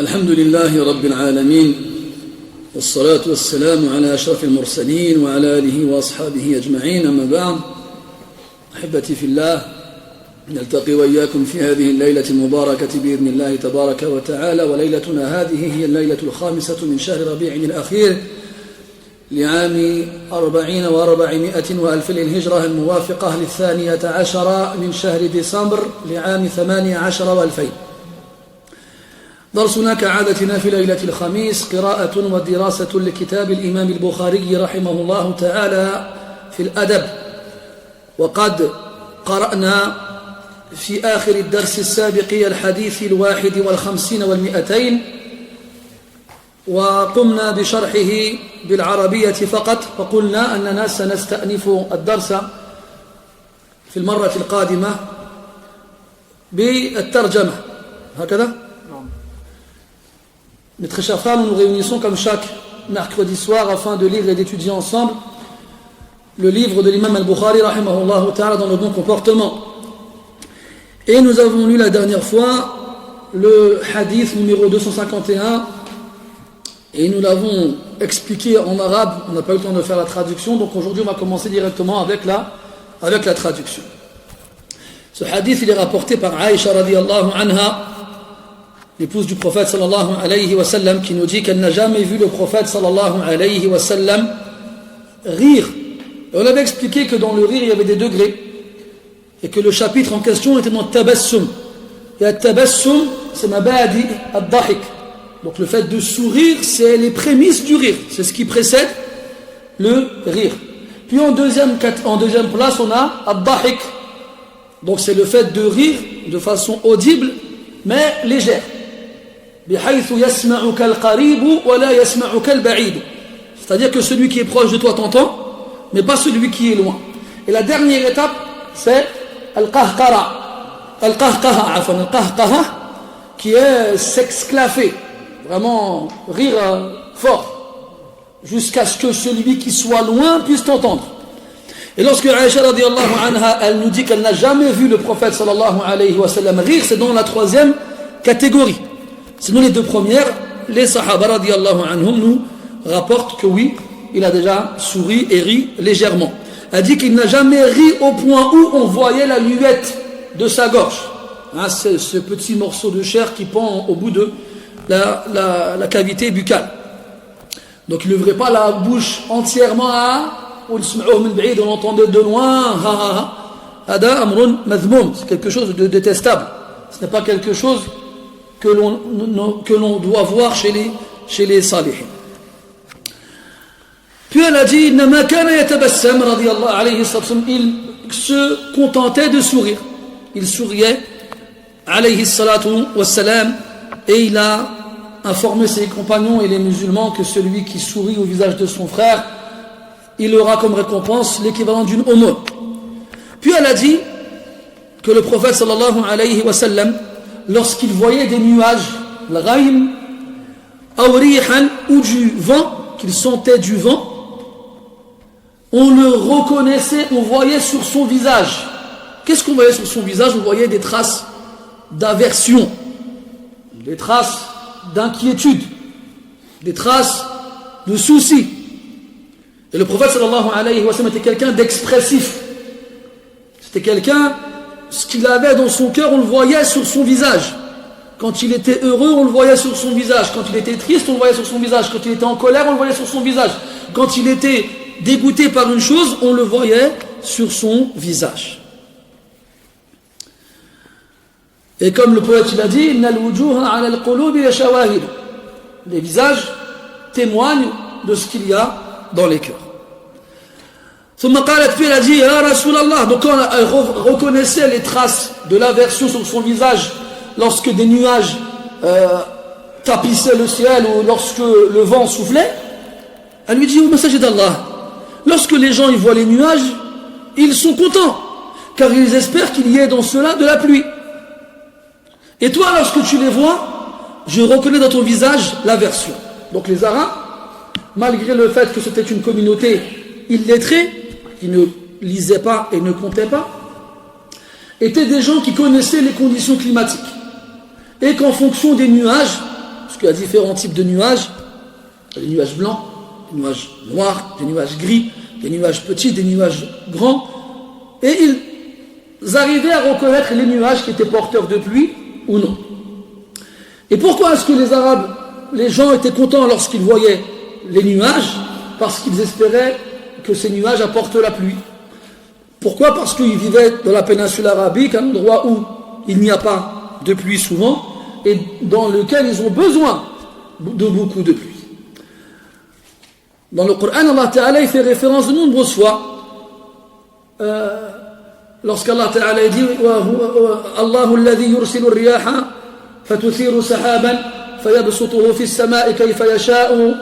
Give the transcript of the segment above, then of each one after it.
الحمد لله رب العالمين والصلاة والسلام على أشرف المرسلين وعلى آله وأصحابه أجمعين أما بعد أحبتي في الله نلتقي وإياكم في هذه الليلة المباركة بإذن الله تبارك وتعالى وليلتنا هذه هي الليلة الخامسة من شهر ربيع الأخير لعام 40 للهجرة الموافقة 12 من شهر ديسمبر لعام 18 و2000 درسنا كعادتنا في ليلة الخميس قراءة ودراسة لكتاب الإمام البخاري رحمه الله تعالى في الأدب وقد قرأنا في آخر الدرس السابق الحديث 51 و200 وقمنا بشرحه بالعربية فقط وقلنا أننا سنستأنف الدرس في المرة القادمة بالترجمة هكذا؟ Mes très chers frères, nous nous réunissons comme chaque mercredi soir afin de lire et d'étudier ensemble le livre de l'imam al-Bukhari rahimahullah ta'ala dans le bon comportement. Et nous avons lu la dernière fois le hadith numéro 251 et nous l'avons expliqué en arabe, on n'a pas eu le temps de faire la traduction, donc aujourd'hui on va commencer directement avec la traduction. Ce hadith il est rapporté par Aïcha radiyallahu anha, l'épouse du prophète sallallahu alayhi wa sallam, qui nous dit qu'elle n'a jamais vu le prophète sallallahu alayhi wa sallam rire. Et on avait expliqué que dans le rire il y avait des degrés et que le chapitre en question était dans tabassum. Et tabassum c'est mabadi ad-dahik. Donc le fait de sourire c'est les prémices du rire, c'est ce qui précède le rire. Puis en deuxième place on a ad-dahik. Donc c'est le fait de rire de façon audible mais légère. C'est-à-dire que celui qui est proche de toi t'entend, mais pas celui qui est loin. Et la dernière étape, c'est al-qahqara. Al-qahqaha, qui est s'exclaffer, vraiment rire fort, jusqu'à ce que celui qui soit loin puisse t'entendre. Et lorsque Aïcha radiyallahu anha, elle nous dit qu'elle n'a jamais vu le prophète sallallahu alayhi wa sallam rire, c'est dans la troisième catégorie. Sinon les deux premières, les sahaba radiyallahu anhum nous rapportent que oui, il a déjà souri et ri légèrement. Elle dit qu'il n'a jamais ri au point où on voyait la luette de sa gorge. Hein, c'est ce petit morceau de chair qui pend au bout de la cavité buccale. Donc il n'ouvrait pas la bouche entièrement on entendait de loin. C'est quelque chose de détestable. Ce n'est pas quelque chose que l'on doit voir chez les salihin. Puis elle a dit il se contentait de sourire, il souriait alayhi salatu wassalam, et il a informé ses compagnons et les musulmans que celui qui sourit au visage de son frère, il aura comme récompense l'équivalent d'une aumône. Puis elle a dit que le prophète sallallahu alayhi wa sallam, lorsqu'il voyait des nuages, l'ghaym, ou du vent, qu'il sentait du vent, on le reconnaissait, on voyait sur son visage. Qu'est-ce qu'on voyait sur son visage? On voyait des traces d'aversion, des traces d'inquiétude, des traces de soucis. Et le prophète sallallahu alayhi wa sallam était quelqu'un d'expressif. C'était quelqu'un, ce qu'il avait dans son cœur, on le voyait sur son visage. Quand il était heureux, on le voyait sur son visage. Quand il était triste, on le voyait sur son visage. Quand il était en colère, on le voyait sur son visage. Quand il était dégoûté par une chose, on le voyait sur son visage. Et comme le poète il a dit, les visages témoignent de ce qu'il y a dans les cœurs. Puis elle a dit, Ya Rasulallah, donc quand elle reconnaissait les traces de l'aversion sur son visage lorsque des nuages tapissaient le ciel ou lorsque le vent soufflait, elle lui dit, au messager d'Allah, lorsque les gens ils voient les nuages, ils sont contents, car ils espèrent qu'il y ait dans cela de la pluie. Et toi, lorsque tu les vois, je reconnais dans ton visage l'aversion. Donc les Arabes, malgré le fait que c'était une communauté illettrée, qui ne lisaient pas et ne comptaient pas, étaient des gens qui connaissaient les conditions climatiques. Et qu'en fonction des nuages, ce qu'il y a différents types de nuages. Des nuages blancs, des nuages noirs, des nuages gris, des nuages petits, des nuages grands. Et ils arrivaient à reconnaître les nuages qui étaient porteurs de pluie ou non. Et pourquoi est-ce que les Arabes, les gens étaient contents lorsqu'ils voyaient les nuages? Parce qu'ils espéraient que ces nuages apportent la pluie. Pourquoi? Parce qu'ils vivaient dans la péninsule arabique, un endroit où il n'y a pas de pluie souvent, et dans lequel ils ont besoin de beaucoup de pluie. Dans le Coran, Allah Ta'ala fait référence de nombreuses fois. Lorsqu'Allah Ta'ala dit Allahu alladhi yursilu ar-riyaha fatuthiru sahaban fayabsutuhu fi as-sama'i kayfa yasha'u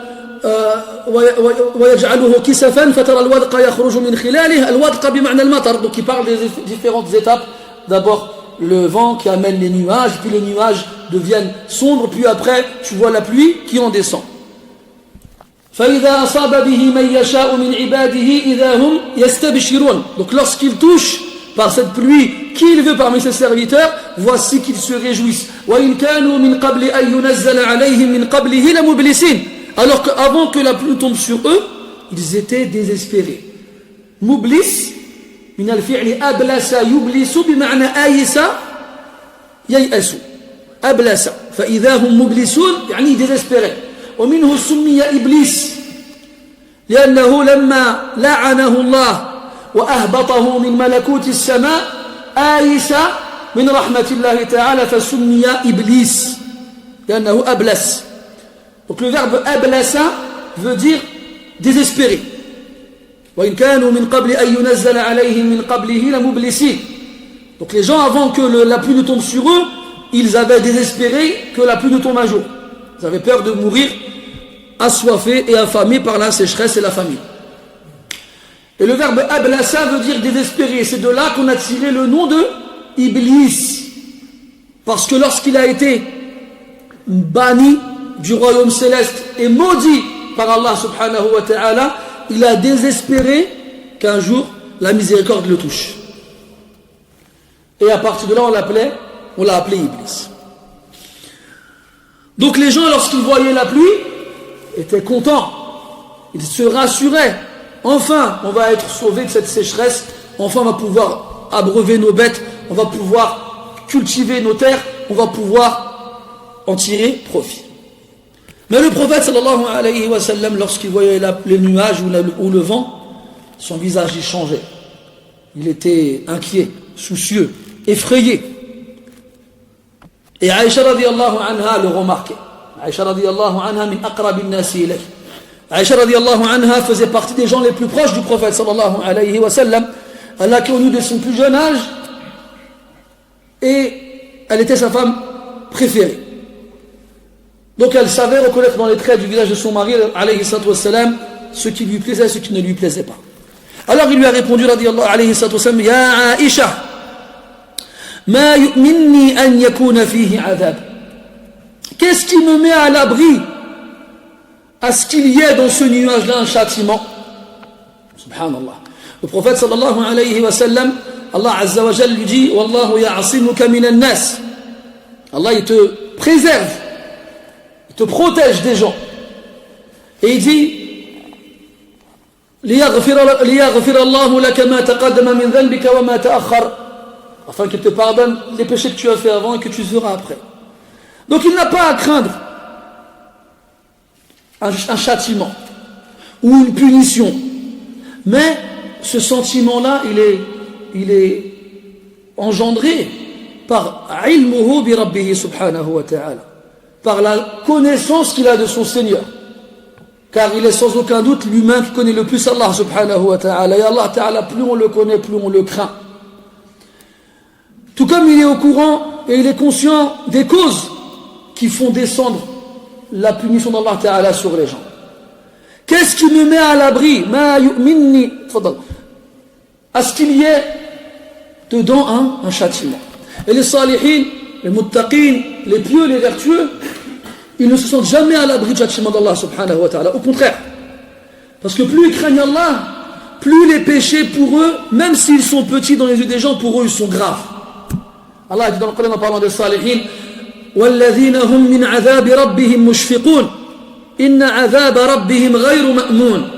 ويجعله كسفا فترى الودق يخرج من خلاله الودق بمعنى المطر. Donc il parle des différentes étapes. D'abord le vent qui amène les nuages, puis les nuages deviennent sombres, puis après tu vois la pluie qui en descend. فإذا أصاب به من يشاء من عباده إذا هم يستبشرون. Donc lorsqu'il touche par cette pluie qui il veut parmi ses serviteurs, voici qu'ils se réjouissent. وإن كانوا من قبل أن ينزل عليهم من قبله لمبلسين. Alors qu'avant que la pluie tombe sur eux, ils étaient désespérés. Mublis, من الفعل أبلس يبلس بمعنى آيس ييأس. أبلس فإذا هم مبلسون يعني désespérés. ومنه سمي إبليس لأنه لما لعنه الله وأهبطه من ملكوت السماء آيس من رحمة الله تعالى فسمي إبليس لأنه أبلس. Donc le verbe ablasa veut dire désespéré. وإن كانوا من قبل أن ينزل عليهم من قبله لمبلسين. Donc les gens avant que la pluie ne tombe sur eux, ils avaient désespéré que la pluie ne tombe un jour. Ils avaient peur de mourir assoiffés et affamés par la sécheresse et la famine. Et le verbe ablasa veut dire désespéré. C'est de là qu'on a tiré le nom de Iblis. Parce que lorsqu'il a été banni du royaume céleste et maudit par Allah subhanahu wa ta'ala, il a désespéré qu'un jour la miséricorde le touche. Et à partir de là on l'a appelé Iblis. Donc les gens lorsqu'ils voyaient la pluie étaient contents, ils se rassuraient. Enfin on va être sauvés de cette sécheresse, enfin on va pouvoir abreuver nos bêtes, on va pouvoir cultiver nos terres, on va pouvoir en tirer profit. Mais le prophète sallallahu alayhi wa sallam, lorsqu'il voyait les nuages ou le vent, son visage y changeait. Il était inquiet, soucieux, effrayé. Et Aïcha radiyallahu anha le remarquait. Aïcha radiyallahu anha min aqrab an-nasi ilayh. Aïcha radiyallahu anha faisait partie des gens les plus proches du prophète sallallahu alayhi wa sallam. Elle l'a connu de son plus jeune âge et elle était sa femme préférée. Donc elle savait reconnaître dans les traits du visage de son mari, alayhi salatu wassalam, ce qui lui plaisait et ce qui ne lui plaisait pas. Alors il lui a répondu, alayhi salatu wassalam, Ya Aïcha, ma yu'minni an yakuna fihi adab. Qu'est-ce qui me met à l'abri à ce qu'il y ait dans ce nuage-là un châtiment? Subhanallah. Le prophète sallallahu alayhi wa sallam, Allah azza wa jalla lui dit, Wallahu ya'asimuka minan nas. Allah il te préserve, te protège des gens. Et il dit afin qu'il te pardonne les péchés que tu as fait avant et que tu feras après. Donc il n'a pas à craindre un châtiment ou une punition, mais ce sentiment-là il est engendré par ilmuhu bi rabbihi subhanahu wa ta'ala, par la connaissance qu'il a de son Seigneur. Car il est sans aucun doute l'humain qui connaît le plus Allah subhanahu wa ta'ala. Et Allah ta'ala, plus on le connaît, plus on le craint. Tout comme il est au courant et il est conscient des causes qui font descendre la punition d'Allah ta'ala sur les gens. Qu'est-ce qui me met à l'abri? Ma yu'minni, à ce qu'il y ait dedans un châtiment. Et les salihin, les muttaqin, les pieux, les vertueux, ils ne se sentent jamais à l'abri du châtiment d'Allah subhanahu wa ta'ala. Au contraire. Parce que plus ils craignent Allah, plus les péchés pour eux, même s'ils sont petits dans les yeux des gens, pour eux ils sont graves. Allah dit dans le Coran en parlant des salihin, والذين هم من عذاب ربهم مشفقون إن عذاب ربهم غير مأمون.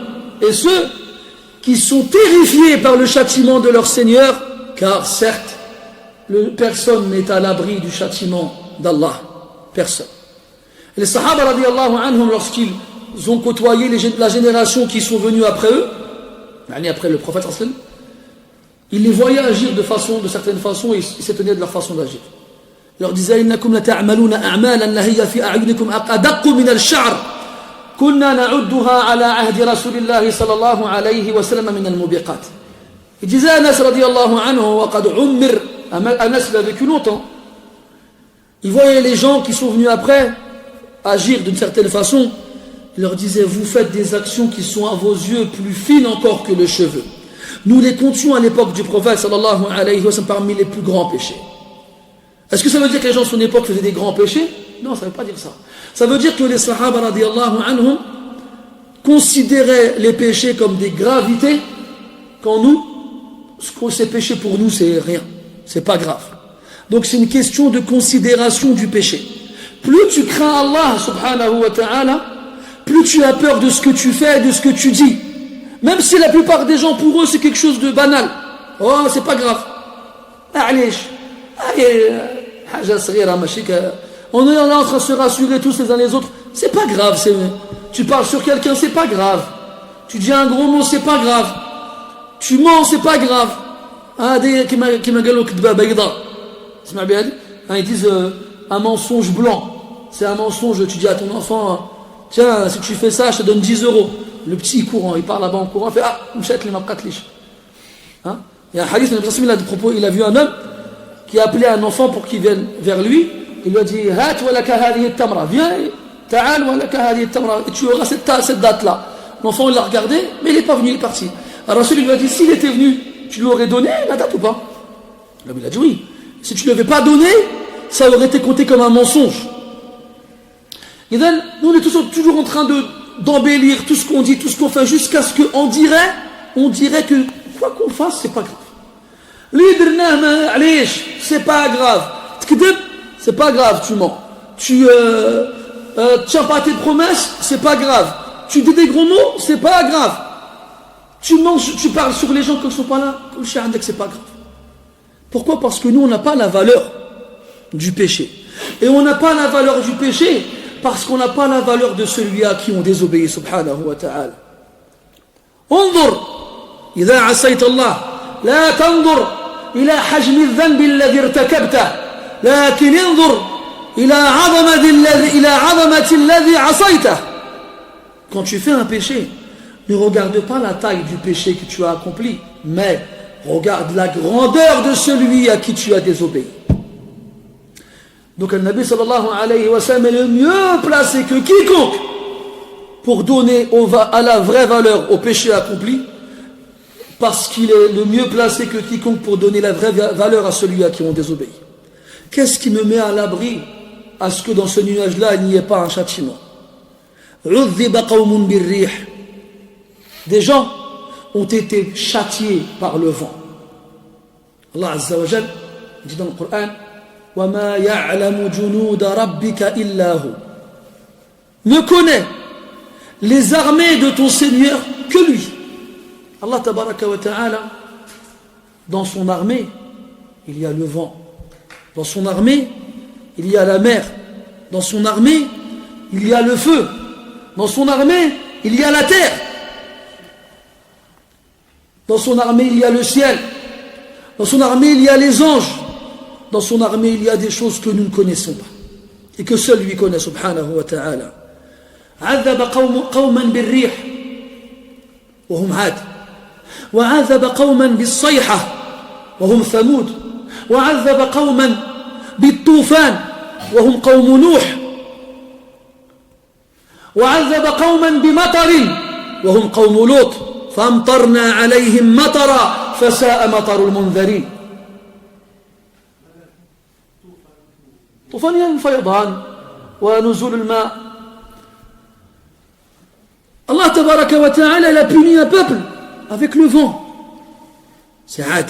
Et ceux qui sont terrifiés par le châtiment de leur Seigneur, car certes, personne n'est à l'abri du châtiment d'Allah. Personne. Et les Sahaba radiyallahu anhum, lorsqu'ils ont côtoyé la génération qui sont venus après eux, après le prophète sallallahu alayhi wa sallam, ils les voyaient agir de certaines façons et ils s'étonnaient de leur façon d'agir. Ils leur disaient innakum la ta'maluna a'malan la hiya fi a'yunikum adaqqu min al-sha'r kunna na'udduha ala ahdi rasulillahi sallallahu alayhi wa sallam min al-mubiqat. Il disait Anas radiyallahu anhu wa qad ummir, Anas il a vécu longtemps. Il voyait les gens qui sont venus après agir d'une certaine façon. Il leur disait vous faites des actions qui sont à vos yeux plus fines encore que le cheveu. Nous les comptions à l'époque du prophète sallallahu alayhi wa sallam parmi les plus grands péchés. Est-ce que ça veut dire que les gens de son époque faisaient des grands péchés? Non, ça ne veut pas dire ça. Ça veut dire que les sahaba radiyallahu anhum considéraient les péchés comme des gravités, quand nous, ces péchés pour nous c'est rien, c'est pas grave. Donc c'est une question de considération du péché. Plus tu crains Allah subhanahu wa ta'ala, plus tu as peur de ce que tu fais et de ce que tu dis. Même si la plupart des gens, pour eux, c'est quelque chose de banal. Oh, c'est pas grave. On est là en train de se rassurer tous les uns les autres. C'est pas grave. Tu parles sur quelqu'un, c'est pas grave. Tu dis un gros mot, c'est pas grave. Tu mens, c'est pas grave. Ils disent un mensonge blanc. C'est un mensonge, tu dis à ton enfant, tiens, si tu fais ça, je te donne 10 euros. Le petit courant, il part là-bas en courant, il fait il y a un hadith, il a vu un homme qui a appelé un enfant pour qu'il vienne vers lui. Il lui a dit viens, et tu auras cette date-là. L'enfant il l'a regardé, mais il n'est pas venu, il est parti. Alors Rasul lui a dit s'il était venu, tu lui aurais donné la date ou pas? L'homme il a dit oui. Si tu ne l'avais pas donné, ça aurait été compté comme un mensonge. Et then, nous on est toujours en train d'embellir tout ce qu'on dit, tout ce qu'on fait, jusqu'à ce qu'on dirait que quoi qu'on fasse, c'est pas grave. C'est pas grave. C'est pas grave, tu mens. Tu tiens pas tes promesses, c'est pas grave. Tu dis des gros mots, c'est pas grave. Tu manges, tu parles sur les gens qui ne sont pas là, comme chez Andek, c'est pas grave. Pourquoi? Parce que nous, on n'a pas la valeur du péché. Et on n'a pas la valeur du péché parce qu'on n'a pas la valeur de celui à qui on désobéit, subhanahu wa ta'ala. انظر إذا عصيت الله لا تنظر إلى حجم الذنب الذي ارتكبته لكن انظر إلى عظمة الذي عصيته. Quand tu fais un péché, ne regarde pas la taille du péché que tu as accompli, mais regarde la grandeur de celui à qui tu as désobéi. Donc le Nabi sallallahu alayhi wa sallam est le mieux placé que quiconque pour donner à la vraie valeur au péché accompli, parce qu'il est le mieux placé que quiconque pour donner la vraie valeur à celui à qui on désobéit. Qu'est-ce qui me met à l'abri à ce que dans ce nuage-là il n'y ait pas un châtiment? Des gens ont été châtiés par le vent. Allah Azza wa Jal dit dans le Coran وَمَا يَعْلَمُ جُنُودَ رَبِّكَ إِلَّا هُ. Ne connaît les armées de ton Seigneur que lui. Allah tabaraka wa ta'ala, dans son armée, il y a le vent. Dans son armée, il y a la mer. Dans son armée, il y a le feu. Dans son armée, il y a la terre. Dans son armée, il y a le ciel. Dans son armée, il y a les anges. Dans son armée, il y a des choses que nous ne connaissons pas et que seul lui connaît, subhanahu wa ta'ala. عذب قوما بالريح وهم عاد وعذب قوما بالصيحة وهم ثمود وعذب قوما بالطوفان وهم قوم نوح وعذب قوما بمطر وهم قوم لوط فامطرنا عليهم مطرا فساء مطر المنذرين. طوفان يعني الفيضان ونزول الماء. Allah tabaraka wa ta'ala, il a puni un peuple avec le vent, c'est Ad.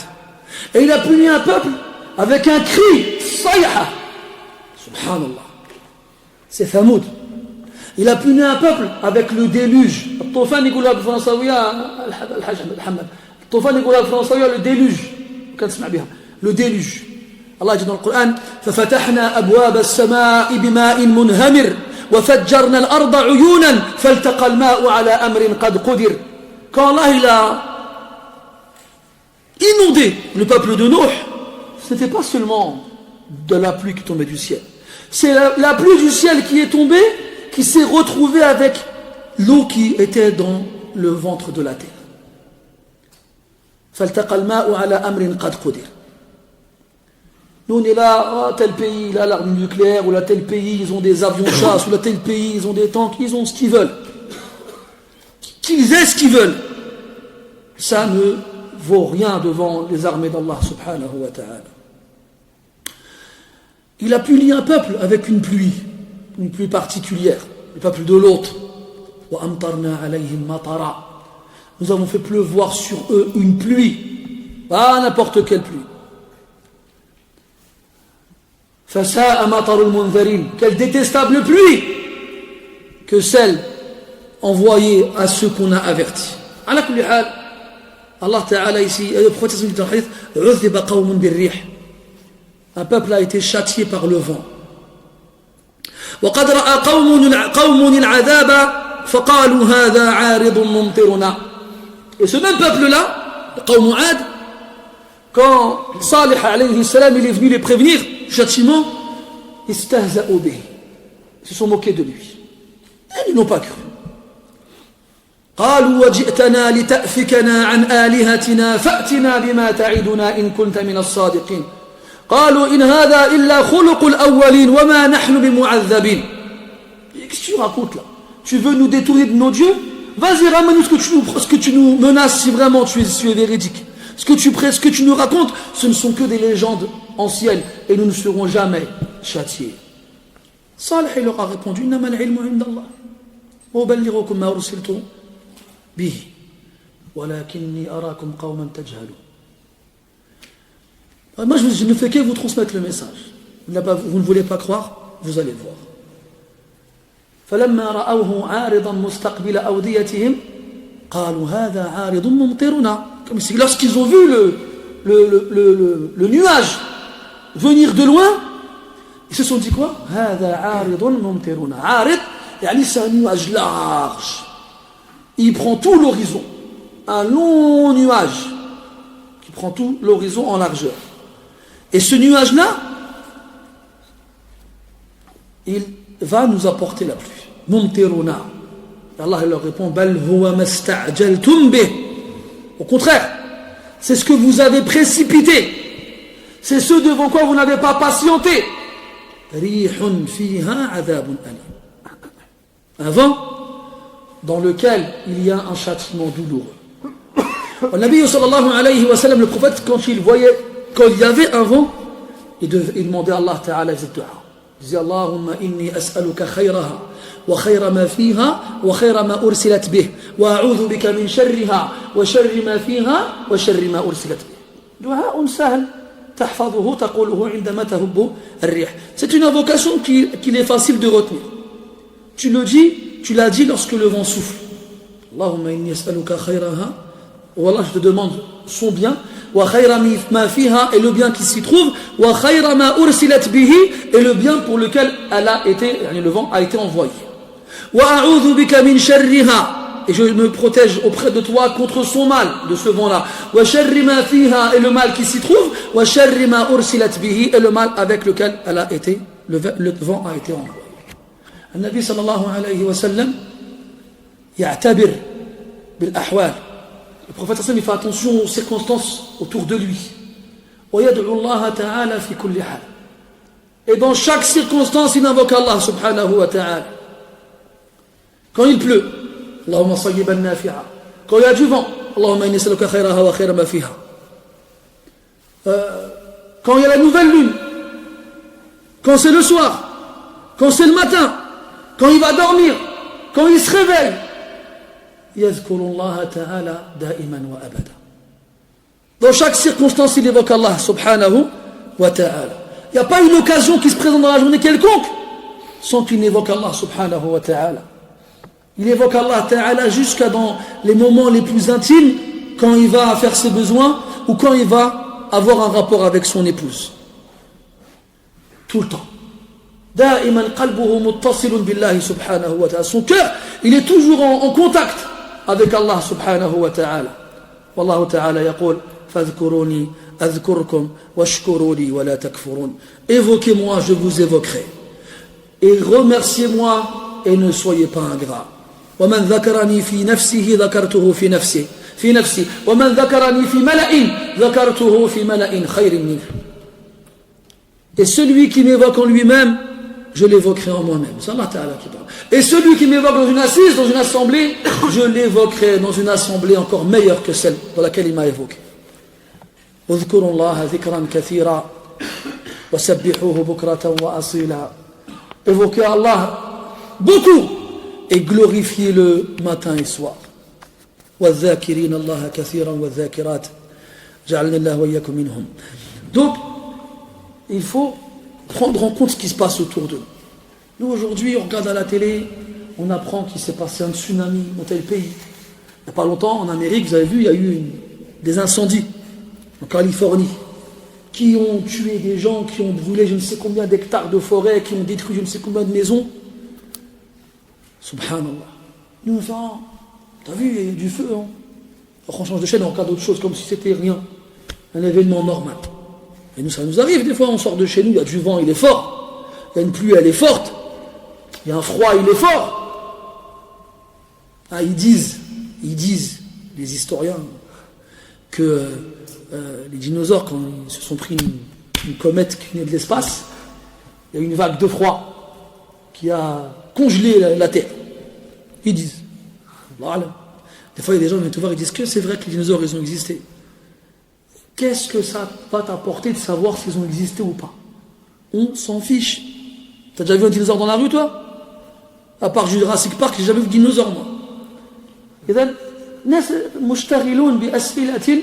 Et il a puni un peuple avec un cri, sayha. Subhanallah. C'est Thamoud. Il a puni un peuple avec le déluge. الطوفان يقولها بالفرنساوية الحاج محمد. الطوفان يقولها بالفرنساوية le déluge. كنسمع بها. Le déluge. Allah dit dans le Coran ففتحنا أبواب السماء بماء منهمر وفجرنا الأرض عيونا فالتقى الماء على أمر قد قدر. Quand Allah il a inondé le peuple de Nuh, ce n'était pas seulement de la pluie qui tombait du ciel. C'est la pluie du ciel qui est tombée, qui s'est retrouvée avec l'eau qui était dans le ventre de la terre. فالتقى الماء على أمر قد قدر. Nous on est là, tel pays, il a l'arme nucléaire, ou là tel pays, ils ont des avions de chasse, ou là tel pays, ils ont des tanks, ils ont ce qu'ils veulent. Qu'ils aient ce qu'ils veulent. Ça ne vaut rien devant les armées d'Allah subhanahu wa ta'ala. Il a puni un peuple avec une pluie particulière, le peuple de l'autre. Nous avons fait pleuvoir sur eux une pluie, pas n'importe quelle pluie. Quelle détestable pluie que celle envoyée à ceux qu'on a avertis. Allah Ta'ala ici, le prophète dit dans le hadith, un peuple a été châtié par le vent. وقد رأى قوم العذاب فقالوا هذا عارض ممطرنا. Et ce même peuple-là, قوم عاد, quand Salih alayhi salam il est venu les prévenir du châtiment, istahza'u bihi, ils se sont moqués de lui. Et ils n'ont pas cru. قالوا وجئتنا لتأفكنا عن آلهتنا فأتنا بما تعدنا إن كنت من الصادقين. قالوا إن هذا إلا خلق الأولين وما نحن بمعذبين. Qu'est-ce que tu racontes là? Tu veux nous détourner de nos dieux? Vas-y, ramène-nous ce que tu nous menaces si vraiment tu es véridique. Ce que tu nous racontes, ce ne sont que des légendes anciennes et nous ne serons jamais châtiés. Salih il leur a répondu إنما العلم عند الله وأبلغكم ما أرسلت به ولكني أراكم قوما تجهلون. Moi je ne fais que vous transmettre le message. Vous ne voulez pas croire, vous allez voir. فلما رأوه عارضا مستقبل أوديتهم قالوا هذا عارض ممطرنا. Comme si lorsqu'ils ont vu le nuage venir de loin, ils se sont dit quoi? هذا عارض ممطرنا. عارض يعني c'est un nuage large. Il prend tout l'horizon. Un long nuage qui prend tout l'horizon en largeur. Et ce nuage-là, il va nous apporter la pluie. Mumtiruna. Allah leur répond Bal huwa masta'jaltum bih. Au contraire, c'est ce que vous avez précipité. C'est ce devant quoi vous n'avez pas patienté. Rihun fiha adhabun alim. Un vent dans lequel il y a un châtiment douloureux. Le Nabi sallallahu alayhi wa sallam, le prophète, quand il y avait un vent, il demandait à Allah Ta'ala, il disait Allahumma inni as'aluka khayraha wa khayra ma fiha wa khayra ma ursilat bih wa a'udhu bika min sharriha wa sharri ma fiha wa sharri ma ursilat bih. Du'a sahl tahfazuhu taquluhu indama tahubbu ar-rih. C'est une invocation qu'il est facile de retenir. Tu l'as dit lorsque le vent souffle. Allahumma inni as'aluka khayraha, voilà, je te demande son bien, wa khayra ma fiha, et le bien qui s'y trouve, wa khayra ma ursilat bihi, et le bien pour lequel le vent a été envoyé. Wa a'udhu bika min sharriha, et je me protège auprès de toi contre son mal, de ce vent-là. Wa sharri ma fiha, et le mal qui s'y trouve, wa sharri ma ursilat bihi, et le mal avec lequel le vent a été envoyé. Le Nabi sallallahu alayhi wa sallam ya'tabir bil ahwal. Le prophète il fait attention aux circonstances autour de lui. Et dans chaque circonstance, il invoque Allah subhanahu wa ta'ala. Quand il pleut, Allahumma sayyiban nafi'a. Quand il y a du vent, Allahumma inni as'aluka khayraha wa khayra ma fiha. Quand il y a la nouvelle lune, quand c'est le soir, quand c'est le matin, quand il va dormir, quand il se réveille, يذكر الله تعالى دائما وابدا. Dans chaque circonstance, il évoque Allah subhanahu wa ta'ala. Il n'y a pas une occasion qui se présente dans la journée quelconque sans qu'il n'évoque Allah subhanahu wa ta'ala. Il évoque Allah ta'ala jusqu'à dans les moments les plus intimes, quand il va faire ses besoins ou quand il va avoir un rapport avec son épouse. Tout le temps. دائما قلبه متصل بالله سبحانه وتعالى. Son cœur, il est toujours en contact avec Allah subhanahu wa ta'ala. والله تعالى يقول فاذكروني أذكركم واشكروا لي ولا تكفرون. Évoquez-moi, je vous évoquerai. Et remerciez-moi et ne soyez pas ingrats. ومن ذكرني في نفسه ذكرته في نفسي ومن ذكرني في ملأ ذكرته في ملأ خير منه. Et celui qui m'évoque en lui-même, je l'évoquerai en moi-même. C'est Allah Ta'ala qui parle. Et celui qui m'évoque dans une assise, dans une assemblée, je l'évoquerai dans une assemblée encore meilleure que celle dans laquelle il m'a évoqué. اذكروا الله ذكرا كثيرا وسبحوه بكرة وأصيلا. Évoquez Allah beaucoup et glorifiez-le matin et soir. والذاكرين الله كثيرا والذاكرات جعلنا الله وإياكم منهم. Donc il faut prendre en compte ce qui se passe autour de nous. Nous aujourd'hui on regarde à la télé, on apprend qu'il s'est passé un tsunami dans tel pays. Il n'y a pas longtemps en Amérique, vous avez vu, il y a eu des incendies en Californie qui ont tué des gens, qui ont brûlé je ne sais combien d'hectares de forêt, qui ont détruit je ne sais combien de maisons. Subhanallah. Nous on fait, t'as vu, il y a eu du feu, hein. Alors on change de chaîne, on regarde d'autres choses comme si c'était rien, un événement normal. Et nous, ça nous arrive, des fois on sort de chez nous, il y a du vent, il est fort, il y a une pluie, elle est forte, il y a un froid, il est fort. Ah, ils disent, les historiens, que les dinosaures, quand ils se sont pris une comète qui venait de l'espace, il y a eu une vague de froid qui a congelé la Terre. Ils disent. Voilà. Des fois, il y a des gens qui viennent te voir et disent que c'est vrai que les dinosaures, ils ont existé. Qu'est-ce que ça va t'apporter de savoir s'ils ont existé ou pas? On s'en fiche. T'as déjà vu un dinosaure dans la rue, toi? À part Jurassic Park, j'ai jamais vu de dinosaure, moi. إذن الناس مشتغلون بأسئلة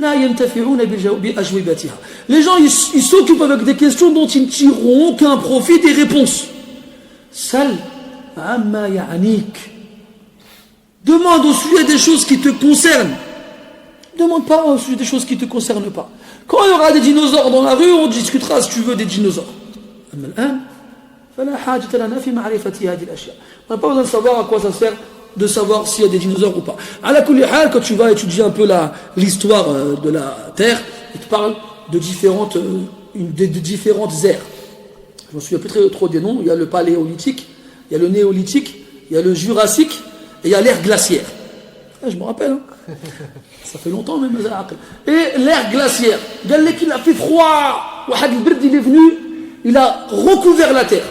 لا ينتفعون بأجوبتها. Les gens, ils s'occupent avec des questions dont ils ne tireront aucun profit des réponses. Sal amma ya'nik. Demande au sujet des choses qui te concernent. Demande pas au sujet des choses qui ne te concernent pas. Quand il y aura des dinosaures dans la rue, on discutera si tu veux des dinosaures. On n'a pas besoin de savoir à quoi ça sert de savoir s'il y a des dinosaures ou pas. Ala kulli hal, quand tu vas étudier un peu l'histoire de la Terre, il te parle de différentes ères. Je ne me souviens plus trop des noms. Il y a le paléolithique, il y a le néolithique, il y a le jurassique et il y a l'ère glaciaire. Je me rappelle, hein. Ça fait longtemps même. Et l'ère glaciaire, il a fait froid, il est venu, il a recouvert la terre.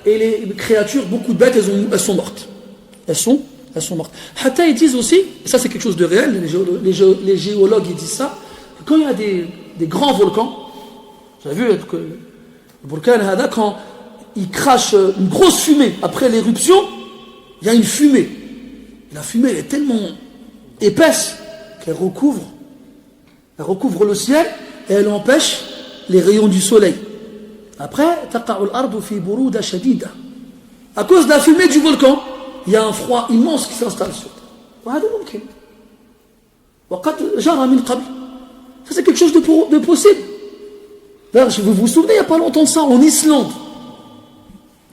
Et les créatures, beaucoup de bêtes, elles sont mortes. Elles sont mortes. Hatta, ils disent aussi, et ça c'est quelque chose de réel, les géologues ils disent ça, que quand il y a des grands volcans, vous avez vu que le volcan Hada, quand il crache une grosse fumée après l'éruption, il y a une fumée. La fumée elle est tellement épaisse qu'elle recouvre le ciel et elle empêche les rayons du soleil. Après, à cause de la fumée du volcan, il y a un froid immense qui s'installe sur terre. Ça c'est quelque chose de possible. D'ailleurs, vous vous souvenez, il n'y a pas longtemps de ça, en Islande.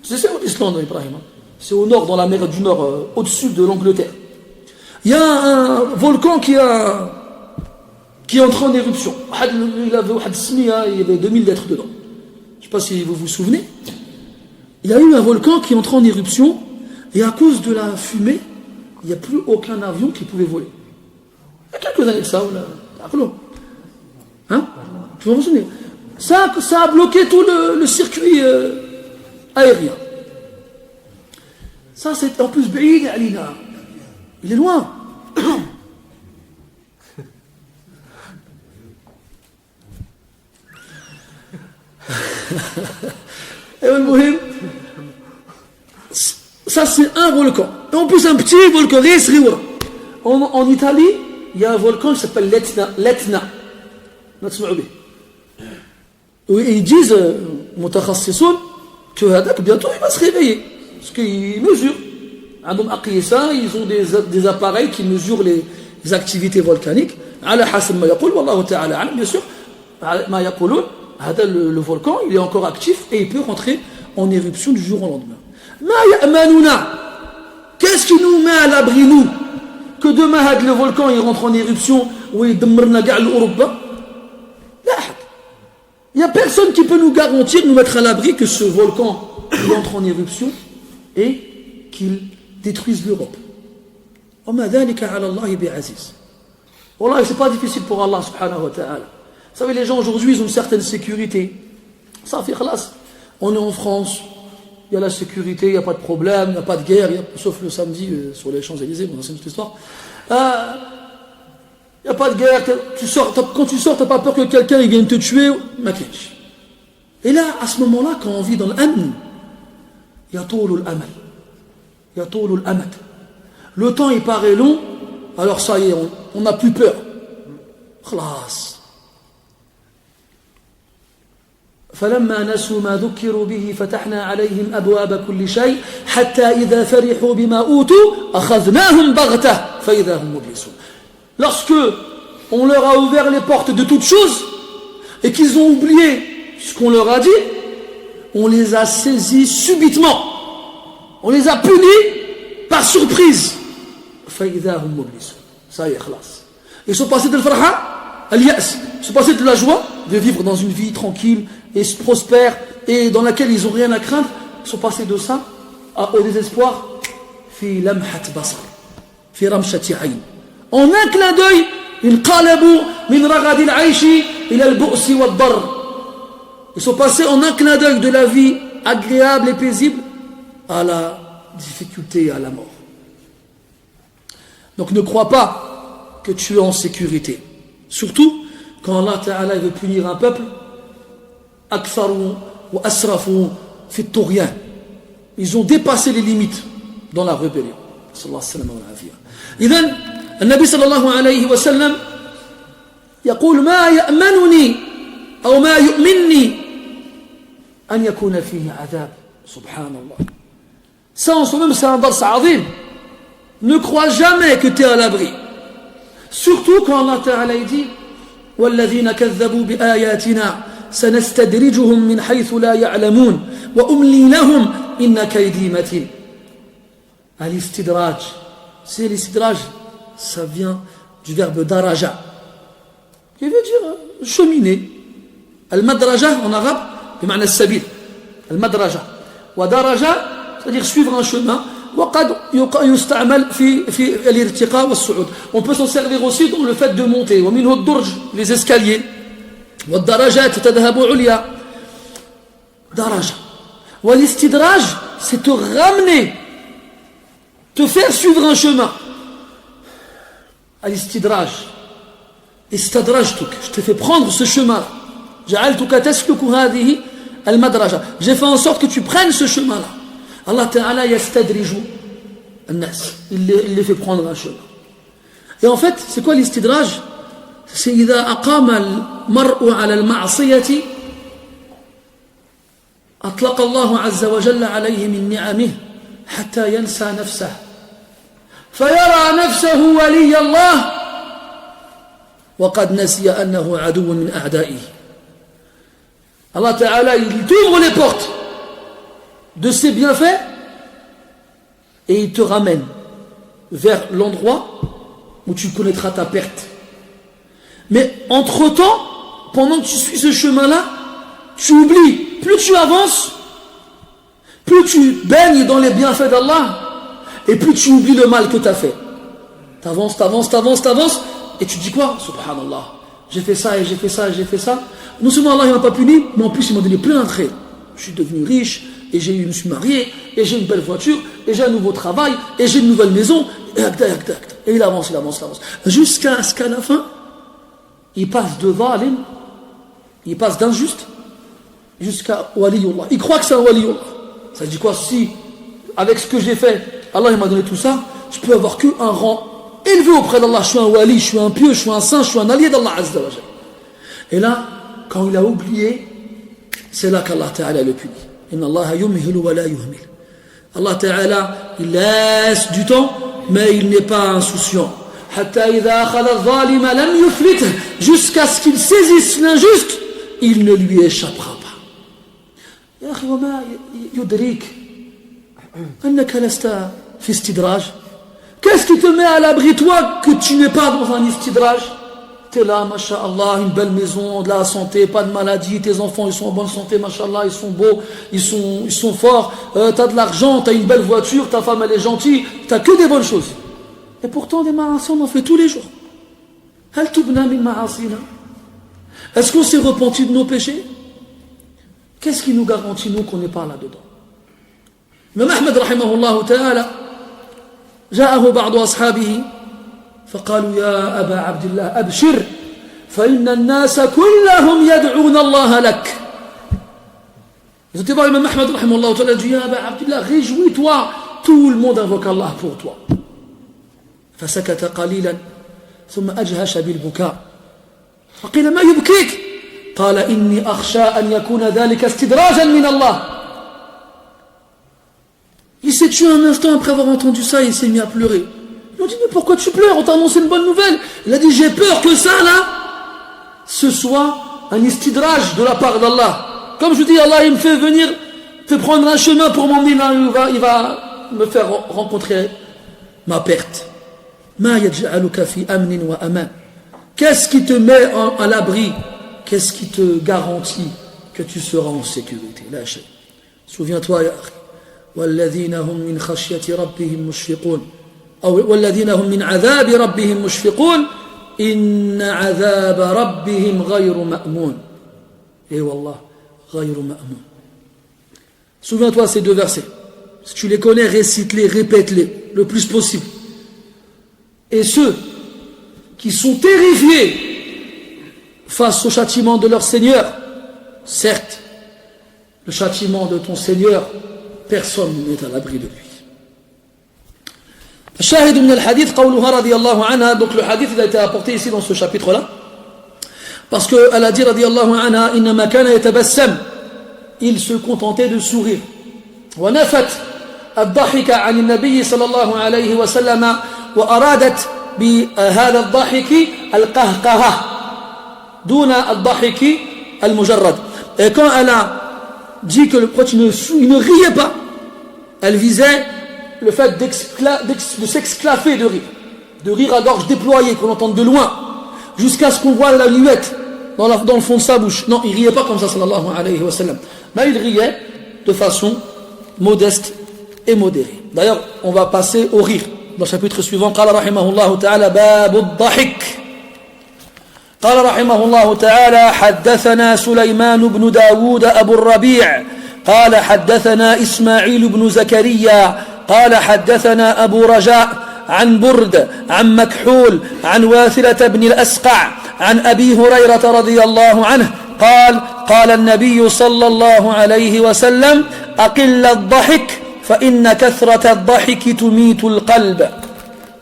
C'est ça l'Islande, Ibrahim. C'est au nord, dans la mer du Nord, au-dessus de l'Angleterre. Il y a un volcan qui est entré en éruption. Il y avait 2000 lettres dedans. Je ne sais pas si vous vous souvenez. Il y a eu un volcan qui est entré en éruption et à cause de la fumée, il n'y a plus aucun avion qui pouvait voler. Il y a quelques années de ça. Hein? Tu vas vous souvenir. Ça a bloqué tout le circuit aérien. Ça, c'est en plus Baïd Alina. Il est loin. Ça, c'est un volcan. Et en plus, un petit volcan. En Italie, il y a un volcan qui s'appelle l'Etna. Et ils disent, mutakhassisoun, que Hadak, bientôt il va se réveiller. Parce qu'ils mesurent. Ils ont des appareils qui mesurent les activités volcaniques. Ala hasab ma yaqul, wallahu ta'ala alam, bien sûr. Ma yaqulun, le volcan, il est encore actif et il peut rentrer en éruption du jour au lendemain. Ma ya'manuna, qu'est-ce qui nous met à l'abri, nous, que demain le volcan il rentre en éruption ou il demeurna ga'a l'Europa? Il n'y a personne qui peut nous garantir, nous mettre à l'abri que ce volcan entre en éruption et qu'il détruise l'Europe. Wallah, c'est pas difficile pour Allah subhanahu wa ta'ala. Vous savez, les gens aujourd'hui, ils ont une certaine sécurité. Ça fait khalas. On est en France, il y a la sécurité, il n'y a pas de problème, il n'y a pas de guerre, sauf le samedi sur les Champs-Élysées, bon, c'est une autre histoire. Il n'y a pas de guerre, quand tu sors, tu n'as pas peur que quelqu'un il vienne te tuer. Et là, à ce moment-là, quand on vit dans l'amn, yatoulul amal. Yatoulul amad. Le temps il paraît long, alors ça y est, on n'a plus peur. Khalas. فلما نسوا ما ذكروا به فتحنا عليهم أبواب كل شيء حتى إذا فرحوا بما أوتوا أخذناهم بغتة فإذا هم مبلسون. Lorsque on leur a ouvert les portes de toutes choses et qu'ils ont oublié ce qu'on leur a dit, on les a saisis subitement, on les a punis par surprise. فإذا هم مبلسون. Ça y est, خلاص. Ils sont passés de l'farha à l'yas, ils sont passés de la joie de vivre dans une vie tranquille et prospère et dans laquelle ils n'ont rien à craindre, ils sont passés de ça au désespoir. في لمحة بصر في رمشة عين. En un clin d'œil, انقلبوا من رغد العيش إلى البؤس والضر. Ils sont passés en un clin d'œil de la vie agréable et paisible à la difficulté et à la mort. Donc ne crois pas que tu es en sécurité. Surtout quand Allah Ta'ala veut punir un peuple, أكثروا وأسرفوا في الطغيان. Ils ont dépassé les limites dans la rébellion. صلى الله عليه وسلم والعافية. إذن النبي صلى الله عليه وسلم يقول ما يأمنني أو ما يؤمنني أن يكون فيه عذاب. سبحان الله. Ça en soi-même c'est un dars عظيم. Ne crois jamais que tu es à l'abri. Surtout quand Allah Ta'ala dit والذين كذبوا بآياتنا سنستدرجهم من حيث لا يعلمون وأملي لهم إن كيدي متين. الاستدراج. C'est l'istidraj, ça vient du verbe daraja, qui veut dire cheminer. Al-madraja en arabe, بمعنى السبيل. Al-madraja. ودرجة, c'est-à-dire suivre un chemin. وقد يستعمل في الارتقاء والصعود. On peut s'en servir aussi dans le fait de monter. ومنه الدرج, les escaliers. والدرجات تذهب عليا. درجة. والاستدراج, c'est te ramener, te faire suivre un chemin. Al-istidraj. Istadrajtuk, je te fais prendre ce chemin. Ja'altuka tasluku hadhihi al-madraja. J'ai fait en sorte que tu prennes ce chemin-là. Allah Ta'ala yastadriju an-nas. Il les fait prendre un chemin. Et en fait, c'est quoi l'istidraj? C'est إذا أقام المرء على المعصية أطلق الله عز وجل عليه من نعمه حتى ينسى نفسه فيرى نفسه ولي الله وقد نسي أنه عدو من أعدائه. Allah Ta'ala, il t'ouvre les portes de ses bienfaits et il te ramène vers l'endroit où tu connaîtras ta perte. Mais entre-temps, pendant que tu suis ce chemin-là, tu oublies. Plus tu avances, plus tu baignes dans les bienfaits d'Allah, et plus tu oublies le mal que tu as fait. T'avances, et tu dis quoi? Subhanallah, j'ai fait ça, et j'ai fait ça, et j'ai fait ça. Non seulement Allah ne m'a pas puni, mais en plus il m'a donné plein d'entrées. Je suis devenu riche, et je me suis marié, et j'ai une belle voiture, et j'ai un nouveau travail, et j'ai une nouvelle maison, et il avance. Jusqu'à ce qu'à la fin, il passe de zalim, il passe d'injuste, jusqu'à waliyullah. Il croit que c'est un waliyullah. Ça dit quoi? Si, avec ce que j'ai fait, Allah il m'a donné tout ça, je peux avoir qu'un rang élevé auprès d'Allah. Je suis un wali, je suis un pieux, je suis un saint, je suis un allié d'Allah Azza wa Jalla. Et là, quand il a oublié c'est là qu'Allah Ta'ala le punit. Inna Allah yumhilu wa la yuhmil. Allah Ta'ala, il laisse du temps, mais il n'est pas insouciant. Jusqu'à ce qu'il saisisse l'injuste, il ne lui échappera pas. Qu'est-ce qui te met à l'abri, toi, que tu n'es pas dans un istidraj? Tu es là, masha'Allah, une belle maison, de la santé, pas de maladie, tes enfants ils sont en bonne santé, masha'Allah, ils sont beaux, ils sont forts, tu as de l'argent, tu as une belle voiture, ta femme elle est gentille, tu n'as que des bonnes choses. Et pourtant des ma'asi on en fait tous les jours. Hal tubna min ma'asina? Est-ce qu'on s'est repenti de nos péchés? Qu'est-ce qui nous garantit nous qu'on n'est pas là-dedans? Imam Ahmed rahimahullah ta'ala جاءه بعض أصحابه فقالوا يا أبا عبد الله أبشر فإن الناس كلهم يدعون الله لك. Ils ont été voir Imam Ahmed rahimahullah ta'ala, dit Ya Aba Abdillah, réjouis-toi, tout le monde invoque Allah pour toi. فسكت قليلا ثم أجهش بالبكاء فقيل ما يبكيك؟ قال إني أخشى أن يكون ذلك استدراجا من الله. Il s'est tué un instant après avoir entendu ça et il s'est mis à pleurer. Ils lui ont dit mais pourquoi tu pleures? On t'a annoncé une bonne nouvelle. Il a dit j'ai peur que ça là ce soit un istidraj de la part d'Allah. Comme je dis, Allah il me fait venir, fait prendre un chemin pour m'emmener là, il va me faire rencontrer ma perte. Ma yaj'aluka fi amnin wa aman. Qu'est-ce qui te met à l'abri? Qu'est-ce qui te garantit que tu seras en sécurité? La shay. Souviens-toi ya akhi. والذين هم من خشية ربهم مشفقون أو والذين هم من عذاب ربهم مشفقون إن عذاب ربهم غير مأمون. Et wallah, غير مأمون. Souviens-toi ces deux versets. Si tu les connais, récite-les, répète-les le plus possible. Et ceux qui sont terrifiés face au châtiment de leur Seigneur, certes, le châtiment de ton Seigneur, personne n'est à l'abri de lui. الشاهد من الحديث قولها رضي الله عنها. Donc le hadith il a été apporté ici dans ce chapitre là parce que elle a dit رضي الله عنها إنما كان يتبسم, il se contentait de sourire. ونفت الضحك عن النبي صلى الله عليه وسلم وأرادت بهذا الضحك القهقهة دون الضحك المجرد. Et quand elle a dit que le prophète ne riait pas, elle visait le fait de s'exclaffer de rire à gorge déployée, qu'on entende de loin, jusqu'à ce qu'on voit la luette dans le fond de sa bouche. Non, il riait pas comme ça, sallallahu alayhi wa sallam. Mais il riait de façon modeste et modérée. D'ailleurs, on va passer au rire. Dans le chapitre suivant, قال رحمه الله تعالى باب الضحك. قال رحمه الله تعالى حدثنا سليمان بن داود أبو الربيع قال حدثنا إسماعيل بن زكريا قال حدثنا أبو رجاء عن برد عن مكحول عن واثلة بن الأسقع عن أبي هريرة رضي الله عنه قال قال النبي صلى الله عليه وسلم أقل الضحك فإن كثرة الضحك تميت القلب.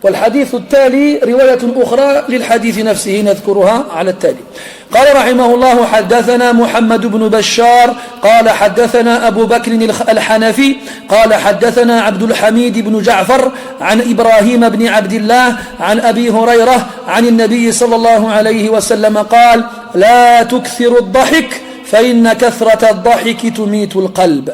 والحديث التالي رواية أخرى للحديث نفسه نذكرها على التالي. قال رحمه الله حدثنا محمد بن بشار قال حدثنا أبو بكر الحنفي قال حدثنا عبد الحميد بن جعفر عن إبراهيم بن عبد الله عن أبي هريرة عن النبي صلى الله عليه وسلم قال لا تكثر الضحك فإن كثرة الضحك تميت القلب.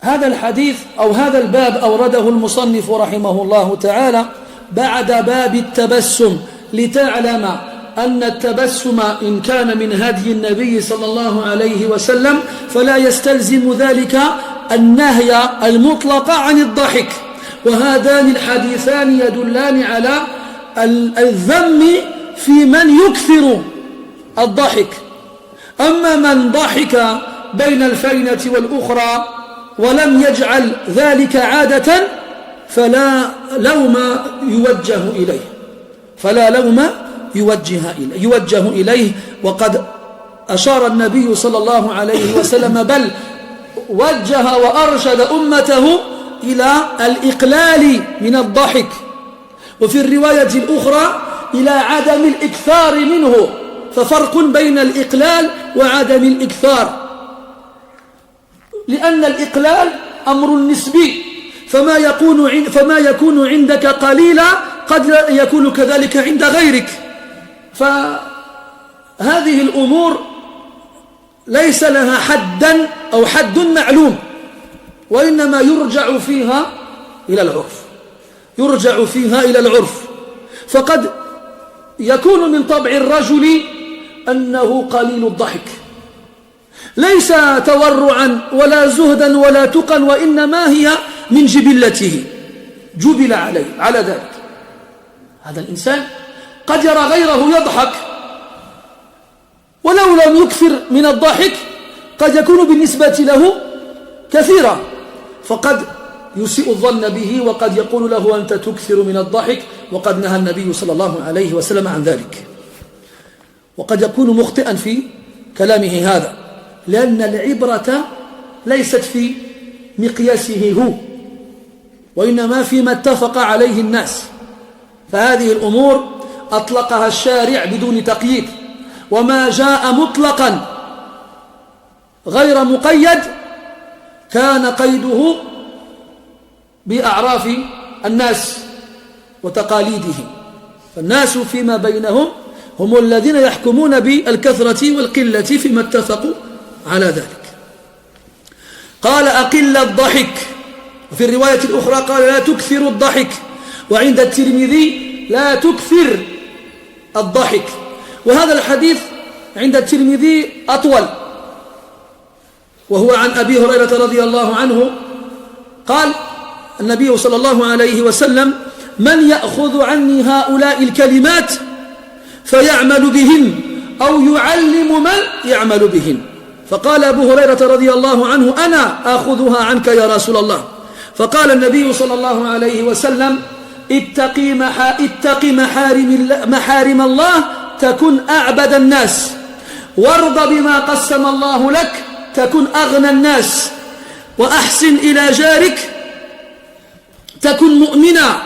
هذا الحديث أو هذا الباب أورده المصنف رحمه الله تعالى بعد باب التبسم لتعلم أن التبسم إن كان من هدي النبي صلى الله عليه وسلم فلا يستلزم ذلك النهي المطلق عن الضحك. وهذان الحديثان يدلان على الذم في من يكثر الضحك. أما من ضحك بين الفينة والأخرى ولم يجعل ذلك عادة فلا لوم يوجه إليه وقد أشار النبي صلى الله عليه وسلم بل وجه وأرشد أمته إلى الإقلال من الضحك وفي الرواية الأخرى إلى عدم الإكثار منه ففرق بين الإقلال وعدم الإكثار، لأن الإقلال أمر نسبي، فما يكون عندك قليلا قد يكون كذلك عند غيرك، فهذه الأمور ليس لها حدا أو حد معلوم، وإنما يرجع فيها إلى العرف. فقد يكون من طبع الرجل أنه قليل الضحك، ليس تورعا ولا زهدا ولا تقا، وإنما هي من جبلته، جبل على ذلك. هذا الإنسان قد يرى غيره يضحك، ولو لم يكثر من الضحك قد يكون بالنسبة له كثيرا، فقد يسيء الظن به، وقد يقول له أنت تكثر من الضحك، وقد نهى النبي صلى الله عليه وسلم عن ذلك. وقد يكون مخطئا في كلامه هذا، لأن العبرة ليست في مقياسه هو، وإنما فيما اتفق عليه الناس. فهذه الأمور أطلقها الشارع بدون تقييد، وما جاء مطلقا غير مقيد كان قيده بأعراف الناس وتقاليدهم، فالناس فيما بينهم هم الذين يحكمون بالكثرة والقلة فيما اتفقوا على ذلك. قال أقل الضحك، وفي الرواية الأخرى قال لا تكثر الضحك، وعند الترمذي لا تكثر الضحك. وهذا الحديث عند الترمذي أطول، وهو عن أبي هريرة رضي الله عنه قال النبي صلى الله عليه وسلم من يأخذ عني هؤلاء الكلمات فيعمل بهن أو يعلم من يعمل بهن. فقال أبو هريرة رضي الله عنه أنا آخذها عنك يا رسول الله. فقال النبي صلى الله عليه وسلم اتق محارم الله تكن أعبد الناس، وارض بما قسم الله لك تكن أغنى الناس، وأحسن إلى جارك تكن مؤمنا،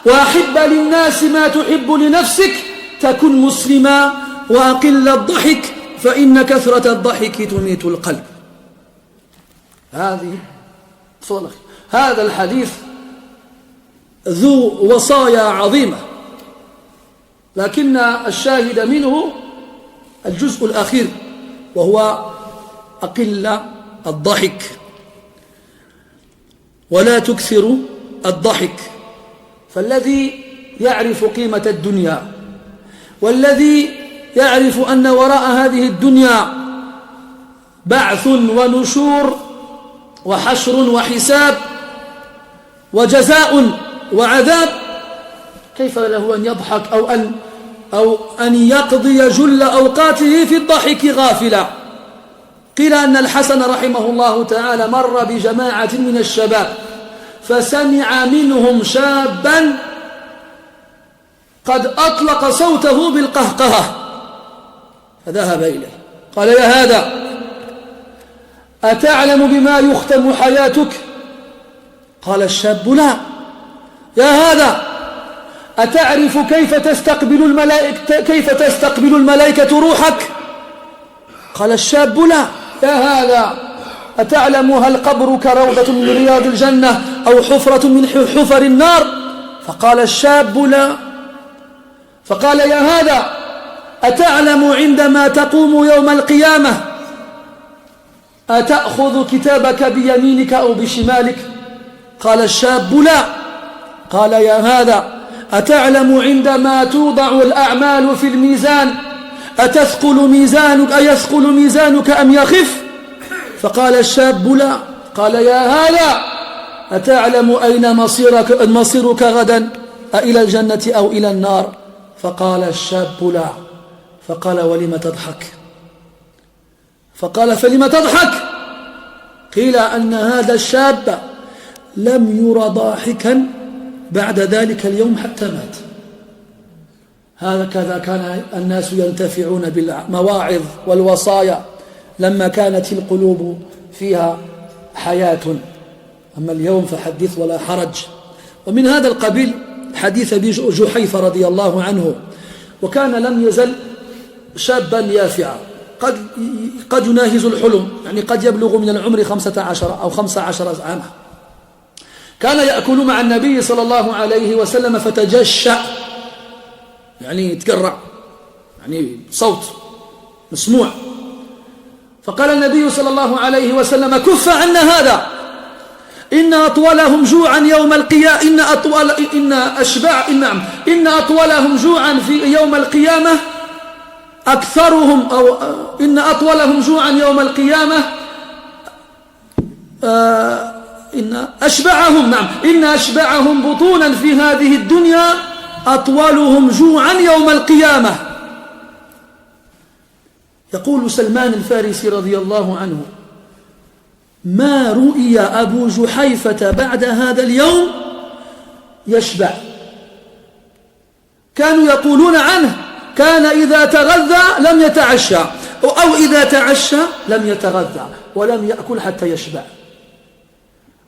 وأحب للناس ما تحب لنفسك تكن مسلما، وأقل الضحك فإن كثرة الضحك تميت القلب. هذا الحديث ذو وصايا عظيمة، لكن الشاهد منه الجزء الأخير، وهو أقل الضحك ولا تكثر الضحك. فالذي يعرف قيمة الدنيا، والذي يعرف أن وراء هذه الدنيا بعث ونشور وحشر وحساب وجزاء وعذاب، كيف له أن يضحك أو أن يقضي جل أوقاته في الضحك غافلا؟ قيل أن الحسن رحمه الله تعالى مر بجماعة من الشباب فسمع منهم شابا قد أطلق صوته بالقهقهة، فذهب إليه قال يا هذا أتعلم بما يختم حياتك؟ قال الشاب لا. يا هذا أتعرف كيف تستقبل الملائكة روحك؟ قال الشاب لا. يا هذا أتعلم هل قبرك روضة من رياض الجنة أو حفرة من حفر النار؟ فقال الشاب لا. فقال يا هذا أتعلم عندما تقوم يوم القيامة أتأخذ كتابك بيمينك أو بشمالك؟ قال الشاب لا. قال يا هذا أتعلم عندما توضع الأعمال في الميزان أيثقل ميزانك أم يخف؟ فقال الشاب لا. قال يا هذا أتعلم أين مصيرك غدا أإلى الجنة أو إلى النار؟ فقال الشاب لا. فقال ولم تضحك؟ فقال فلم تضحك؟ قيل أن هذا الشاب لم ير ضاحكا بعد ذلك اليوم حتى مات. هكذا كان الناس ينتفعون بالمواعظ والوصايا لما كانت القلوب فيها حياة، أما اليوم فحدث ولا حرج. ومن هذا القبيل حديث أبي جحيفة رضي الله عنه، وكان لم يزل شابا يافعا قد يناهز الحلم، يعني قد يبلغ من العمر 15 أو 15 عاما. كان يأكل مع النبي صلى الله عليه وسلم فتجشأ، يعني يتكرع، يعني صوت مسموع. فقال النبي صلى الله عليه وسلم: كف عنا هذا، إن أطولهم جوعا يوم القيامة، إن أطولهم جوعا في يوم القيامة أكثرهم، أو إن أطولهم جوعا يوم القيامة إن أشبعهم بطونا في هذه الدنيا أطولهم جوعا يوم القيامة. يقول سلمان الفارسي رضي الله عنه: ما رؤي أبو جحيفة بعد هذا اليوم يشبع. كانوا يقولون عنه: كان إذا تغذى لم يتعشى، أو إذا تعشى لم يتغذى ولم يأكل حتى يشبع.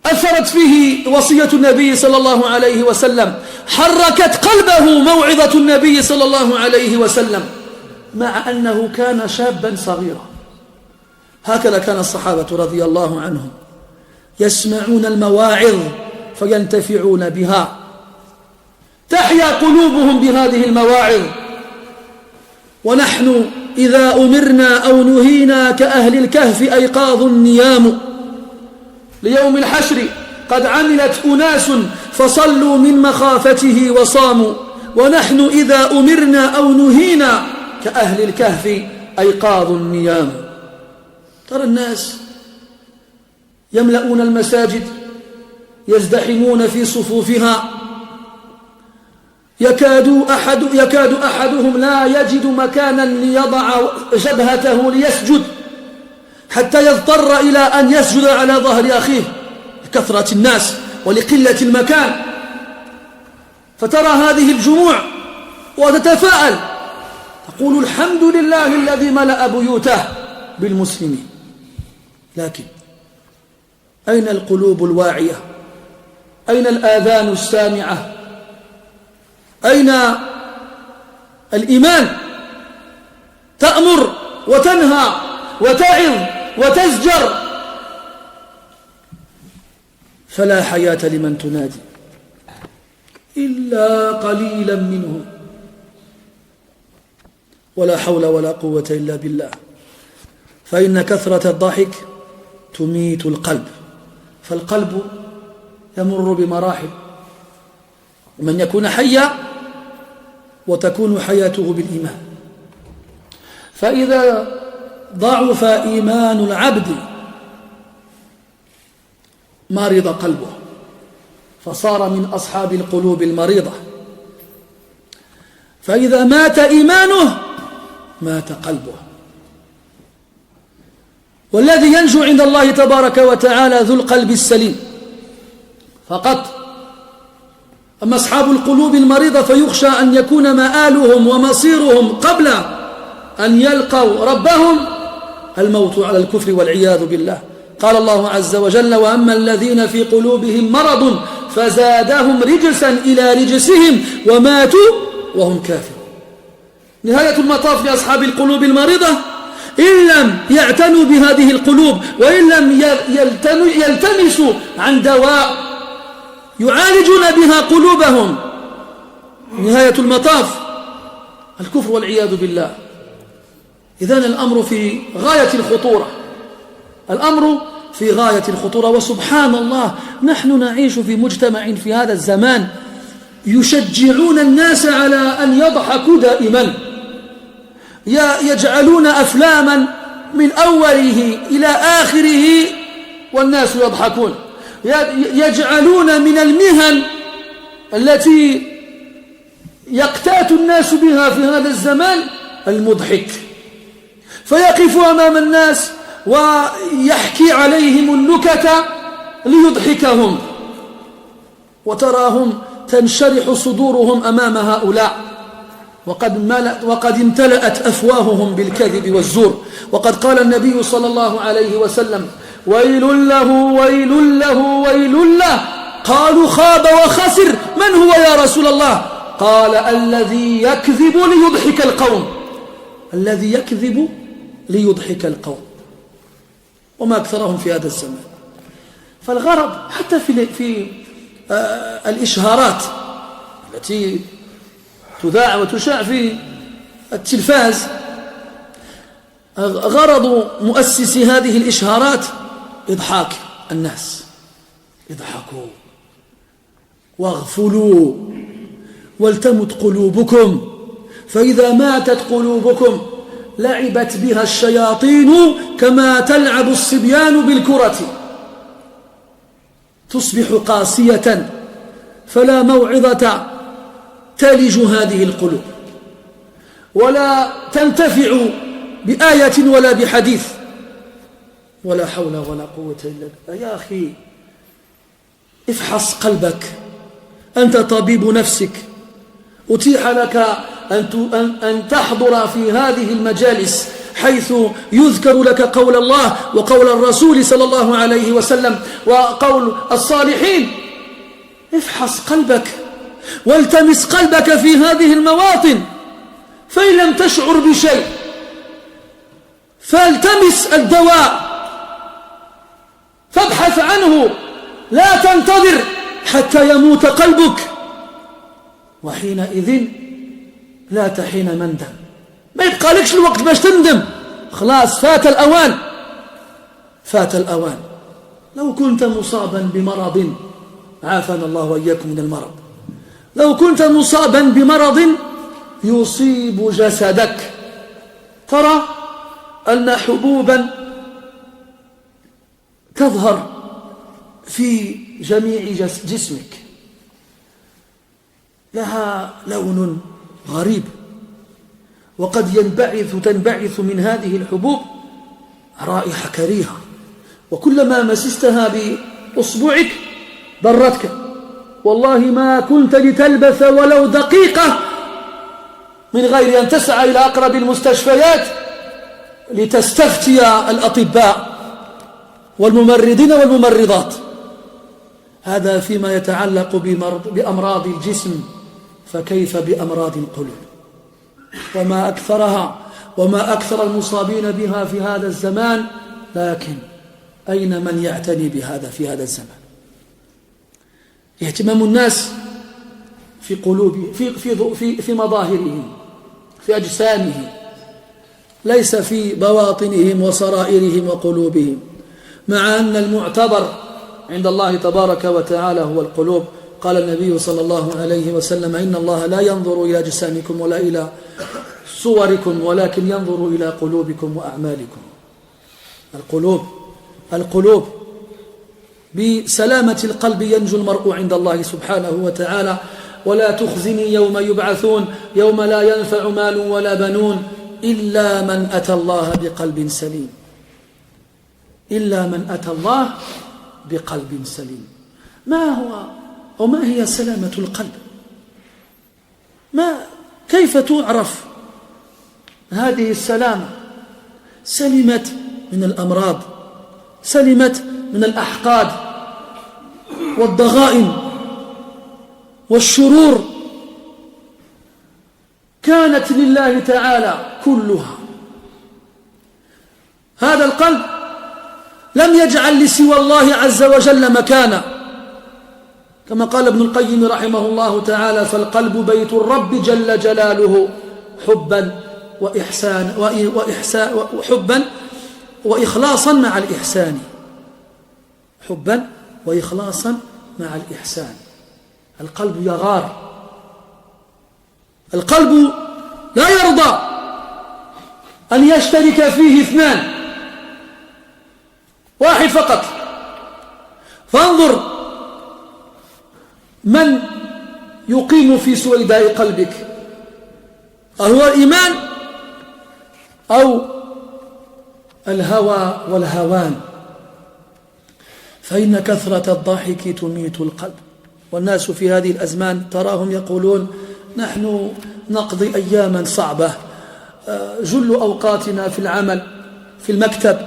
أثرت فيه وصية النبي صلى الله عليه وسلم، حركت قلبه موعظة النبي صلى الله عليه وسلم، مع أنه كان شابا صغيرا. هكذا كان الصحابة رضي الله عنهم، يسمعون المواعظ فينتفعون بها، تحيا قلوبهم بهذه المواعظ. ونحن إذا أمرنا أو نهينا كأهل الكهف أيقاظ النيام، ليوم الحشر قد عملت أناس فصلوا من مخافته وصاموا، ونحن إذا أمرنا أو نهينا كأهل الكهف أيقاظ النيام. ترى الناس يملؤون المساجد، يزدحمون في صفوفها، يكاد أحدهم لا يجد مكانا ليضع جبهته ليسجد، حتى يضطر إلى أن يسجد على ظهر أخيه لكثرة الناس ولقلة المكان. فترى هذه الجموع وتتفاءل، تقول: الحمد لله الذي ملأ بيوته بالمسلمين. لكن أين القلوب الواعية؟ أين الآذان السامعة؟ أين الإيمان؟ تأمر وتنهى وتعظ وتزجر، فلا حياة لمن تنادي إلا قليلا منهم، ولا حول ولا قوة إلا بالله. فإن كثرة الضحك تميت القلب، فالقلب يمر بمراحل، من يكون حيا وتكون حياته بالإيمان. فإذا ضعف إيمان العبد مرض قلبه، فصار من أصحاب القلوب المريضة. فإذا مات إيمانه مات قلبه. والذي ينجو عند الله تبارك وتعالى ذو القلب السليم فقط. أما أصحاب القلوب المريضة فيخشى أن يكون مآلهم ومصيرهم قبل أن يلقوا ربهم الموت على الكفر والعياذ بالله. قال الله عز وجل: وأما الذين في قلوبهم مرض فزادهم رجسا إلى رجسهم وماتوا وهم كافرون. نهاية المطاف لأصحاب القلوب المريضة إن لم يعتنوا بهذه القلوب، وإن لم يلتمسوا عن دواء يعالجون بها قلوبهم، نهاية المطاف الكفر والعياذ بالله. إذن الأمر في غاية الخطورة، الأمر في غاية الخطورة. وسبحان الله، نحن نعيش في مجتمع في هذا الزمان يشجعون الناس على أن يضحكوا دائما، يجعلون أفلاما من أوله إلى آخره والناس يضحكون، يجعلون من المهن التي يقتات الناس بها في هذا الزمان المضحك، فيقف أمام الناس ويحكي عليهم النكت ليضحكهم، وتراهم تنشرح صدورهم أمام هؤلاء، وقد امتلأت أفواههم بالكذب والزور. وقد قال النبي صلى الله عليه وسلم: ويل له ويل له ويل له. قالوا: خاب وخسر، من هو يا رسول الله؟ قال: الذي يكذب ليضحك القوم. الذي يكذب ليضحك القوم، وما أكثرهم في هذا الزمان. فالغرض حتى في الإشهارات التي تذاع وتشاع في التلفاز، غرض مؤسس هذه الإشهارات إضحاك الناس. اضحكوا واغفلوا ولتمت قلوبكم، فإذا ماتت قلوبكم لعبت بها الشياطين كما تلعب الصبيان بالكرة، تصبح قاسية فلا موعظة تلج هذه القلوب، ولا تنتفع بآية ولا بحديث، ولا حول ولا قوة إلا بالله. يا أخي افحص قلبك، أنت طبيب نفسك، أتيح لك أن تحضر في هذه المجالس حيث يذكر لك قول الله وقول الرسول صلى الله عليه وسلم وقول الصالحين. افحص قلبك والتمس قلبك في هذه المواطن، فإن لم تشعر بشيء فالتمس الدواء، فابحث عنه، لا تنتظر حتى يموت قلبك، وحينئذ لا تحين مندم. ما يبقى لكش الوقت باش تندم، خلاص فات الأوان، فات الأوان. لو كنت مصابا بمرض، عافانا الله وإياكم من المرض، لو كنت مصابا بمرض يصيب جسدك، ترى أن حبوبا تظهر في جميع جسمك لها لون غريب، وقد تنبعث من هذه الحبوب رائحة كريهة، وكلما مسستها بأصبعك ضرتك، والله ما كنت لتلبث ولو دقيقة من غير أن تسعى إلى أقرب المستشفيات لتستفتي الأطباء والممرضين والممرضات. هذا فيما يتعلق بأمراض الجسم، فكيف بأمراض القلوب؟ وما أكثرها وما أكثر المصابين بها في هذا الزمان، لكن أين من يعتني بهذا في هذا الزمان؟ اهتمام الناس في قلوبهم، في مظاهرهم، في أجسامهم، ليس في بواطنهم وسرائرهم وقلوبهم، مع أن المعتبر عند الله تبارك وتعالى هو القلوب. قال النبي صلى الله عليه وسلم: إن الله لا ينظر إلى أجسامكم ولا إلى صوركم، ولكن ينظر إلى قلوبكم وأعمالكم. القلوب بسلامة القلب ينجو المرء عند الله سبحانه وتعالى. ولا تخزني يوم يبعثون يوم لا ينفع مال ولا بنون إلا من أتى الله بقلب سليم، إلا من أتى الله بقلب سليم. ما هو وما هي سلامة القلب؟ كيف تعرف هذه السلامة؟ سلمت من الأمراض، سلمت من الأحقاد والضغائن والشرور، كانت لله تعالى كلها. هذا القلب لم يجعل لسوى الله عز وجل مكانا، كما قال ابن القيم رحمه الله تعالى: فالقلب بيت الرب جل جلاله حبا حبا وإخلاصا مع الإحسان، حبا وإخلاصا مع الإحسان. القلب يغار، القلب لا يرضى أن يشترك فيه اثنان، واحد فقط. فانظر من يقيم في سويداء قلبك، أهو الإيمان أو الهوى والهوان؟ فإن كثرة الضحك تميت القلب. والناس في هذه الأزمان تراهم يقولون: نحن نقضي أياما صعبة، جل أوقاتنا في العمل، في المكتب،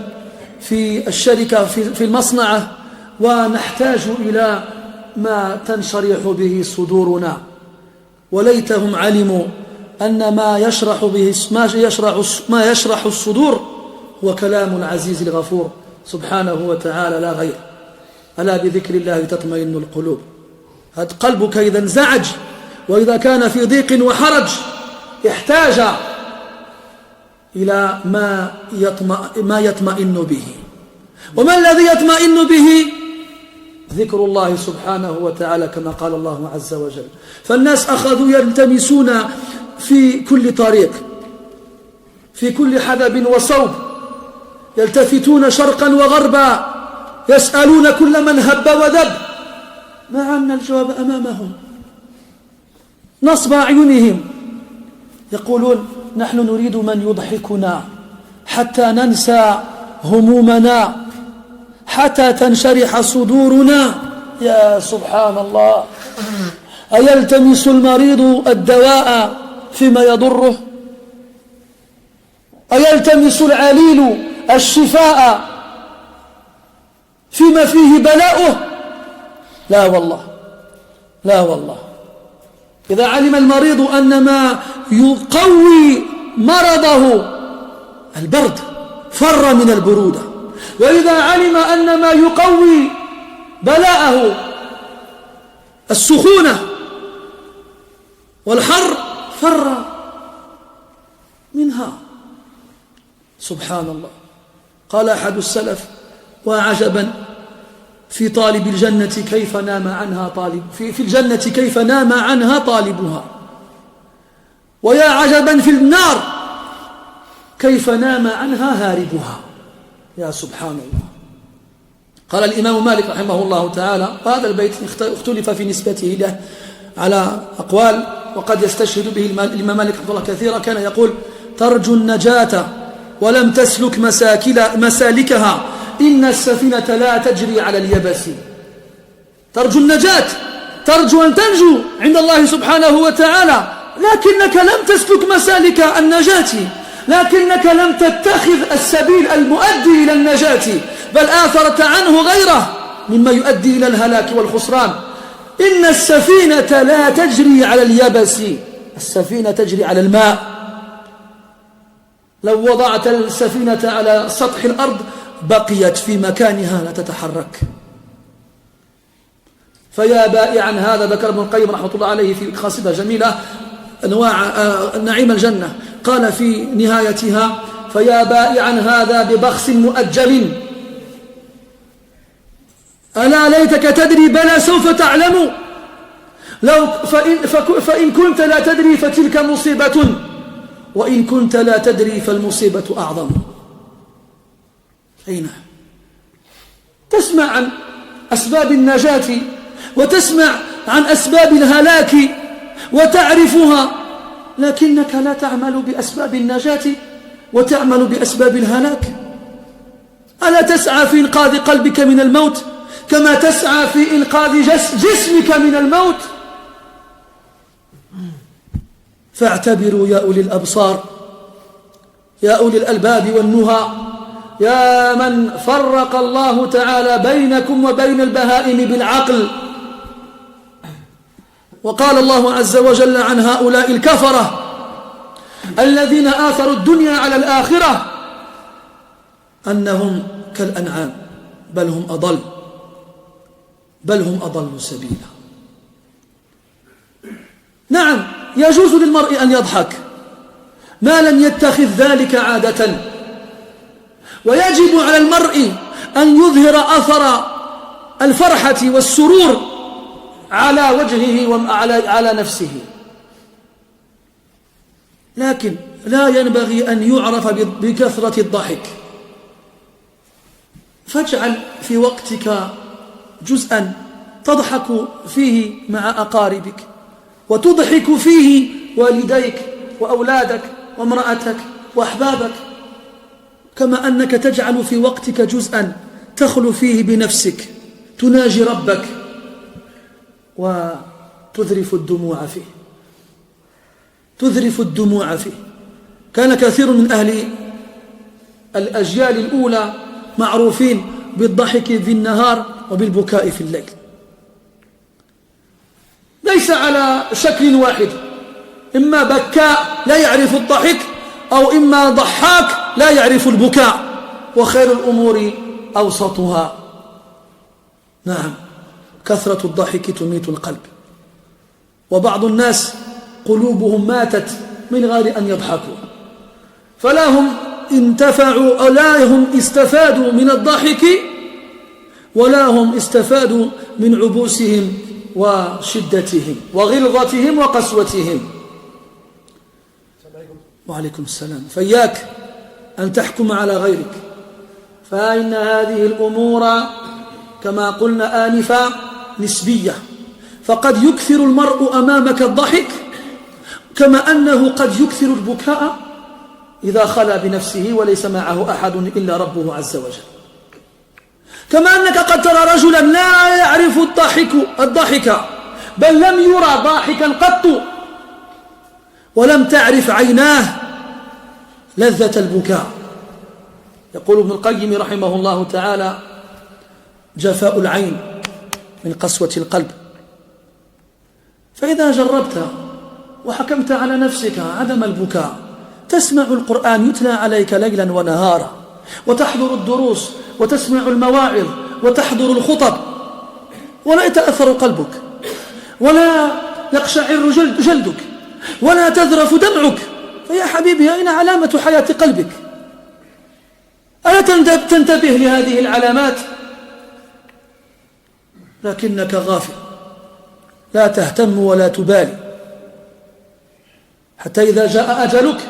في الشركة، في المصنعة، ونحتاج إلى ما تنشرح به صدورنا. وليتهم علموا أن ما يشرح الصدور هو كلام العزيز الغفور سبحانه وتعالى لا غير. ألا بذكر الله تطمئن القلوب. قلبك إذا انزعج وإذا كان في ضيق وحرج احتاج إلى ما يطمئن به. وما الذي يطمئن به؟ ذكر الله سبحانه وتعالى كما قال الله عز وجل. فالناس أخذوا يلتمسون في كل طريق، في كل حدب وصوب، يلتفتون شرقا وغربا، يسألون كل من هب ودب، مع أن الجواب أمامهم، نصب أعينهم. يقولون نحن نريد من يضحكنا حتى ننسى همومنا، حتى تنشرح صدورنا. يا سبحان الله، أيلتمس المريض الدواء فيما يضره؟ أيلتمس العليل الشفاء فيما فيه بلاؤه؟ لا والله، لا والله. إذا علم المريض أن ما يقوي مرضه البرد فر من البرودة، وإذا علم أن ما يقوي بلاءه السخونة والحر فر منها. سبحان الله. قال أحد السلف: وعجبا في طالب الجنة كيف نام عنها طالب في الجنة كيف نام عنها طالبها، ويا عجبا في النار كيف نام عنها هاربها. يا سبحان الله. قال الإمام مالك رحمه الله تعالى، وهذا البيت اختلف في نسبته له على أقوال، وقد يستشهد به الإمام مالك رحمه الله كثيرا. كان يقول: ترجو النجاة ولم تسلك مسالكها، إن السفينة لا تجري على اليبس. ترجو النجاة، ترجو أن تنجو عند الله سبحانه وتعالى، لكنك لم تسلك مسالك النجاة، لكنك لم تتخذ السبيل المؤدي إلى النجاة، بل آثرت عنه غيره مما يؤدي إلى الهلاك والخسران. إن السفينة لا تجري على اليبس، السفينة تجري على الماء. لو وضعت السفينة على سطح الأرض بقيت في مكانها لا تتحرك. فيا بائعا هذا، ذكر ابن القيم رحمة الله عليه في قصيدة جميلة أنواع نعيم الجنة، قال في نهايتها: فيا بائعا هذا ببخس مؤجل، ألا ليتك تدري بلى سوف تعلم، فإن كنت لا تدري فتلك مصيبة، وإن كنت لا تدري فالمصيبة أعظم. أين تسمع عن أسباب النجاة وتسمع عن أسباب الهلاك وتعرفها، لكنك لا تعمل بأسباب النجاة وتعمل بأسباب الهلاك. ألا تسعى في إنقاذ قلبك من الموت كما تسعى في إنقاذ جسمك من الموت؟ فاعتبروا يا أولي الأبصار، يا أولي الألباب والنهى، يا من فرق الله تعالى بينكم وبين البهائم بالعقل. وقال الله عز وجل عن هؤلاء الكفرة الذين آثروا الدنيا على الآخرة أنهم كالأنعام بل هم أضل سبيلا. نعم، يجوز للمرء أن يضحك ما لم يتخذ ذلك عادة، ويجب على المرء أن يظهر أثر الفرحة والسرور على وجهه وعلى نفسه، لكن لا ينبغي أن يعرف بكثرة الضحك. فاجعل في وقتك جزءا تضحك فيه مع أقاربك، وتضحك فيه والديك وأولادك وامرأتك وأحبابك، كما أنك تجعل في وقتك جزءا تخلو فيه بنفسك، تناجي ربك وتذرف الدموع فيه. كان كثير من أهل الأجيال الأولى معروفين بالضحك في النهار وبالبكاء في الليل، ليس على شكل واحد، إما بكاء لا يعرف الضحك، أو إما ضحاك لا يعرف البكاء، وخير الأمور أوسطها. نعم، كثرة الضحك تميت القلب، وبعض الناس قلوبهم ماتت من غير أن يضحكوا، فلا هم انتفعوا أو لا هم استفادوا من الضحك، ولا هم استفادوا من عبوسهم وشدتهم وغلظتهم وقسوتهم. وعليكم السلام. فإياك أن تحكم على غيرك، فإن هذه الأمور كما قلنا آنفا نسبية، فقد يكثر المرء أمامك الضحك كما أنه قد يكثر البكاء إذا خلا بنفسه وليس معه أحد إلا ربه عز وجل. كما أنك قد ترى رجلا لا يعرف الضحك، بل لم يرى ضاحكا قط، ولم تعرف عيناه لذة البكاء. يقول ابن القيم رحمه الله تعالى: جفاء العين من قسوة القلب. فإذا جربت وحكمت على نفسك عدم البكاء، تسمع القرآن يتلى عليك ليلا ونهارا، وتحضر الدروس وتسمع المواعظ وتحضر الخطب، ولا يتأثر قلبك، ولا يقشعر جلدك، ولا تذرف دمعك، فيا حبيبي أين علامة حياة قلبك؟ ألا تنتبه لهذه العلامات؟ لكنك غافل، لا تهتم ولا تبالي، حتى إذا جاء أجلك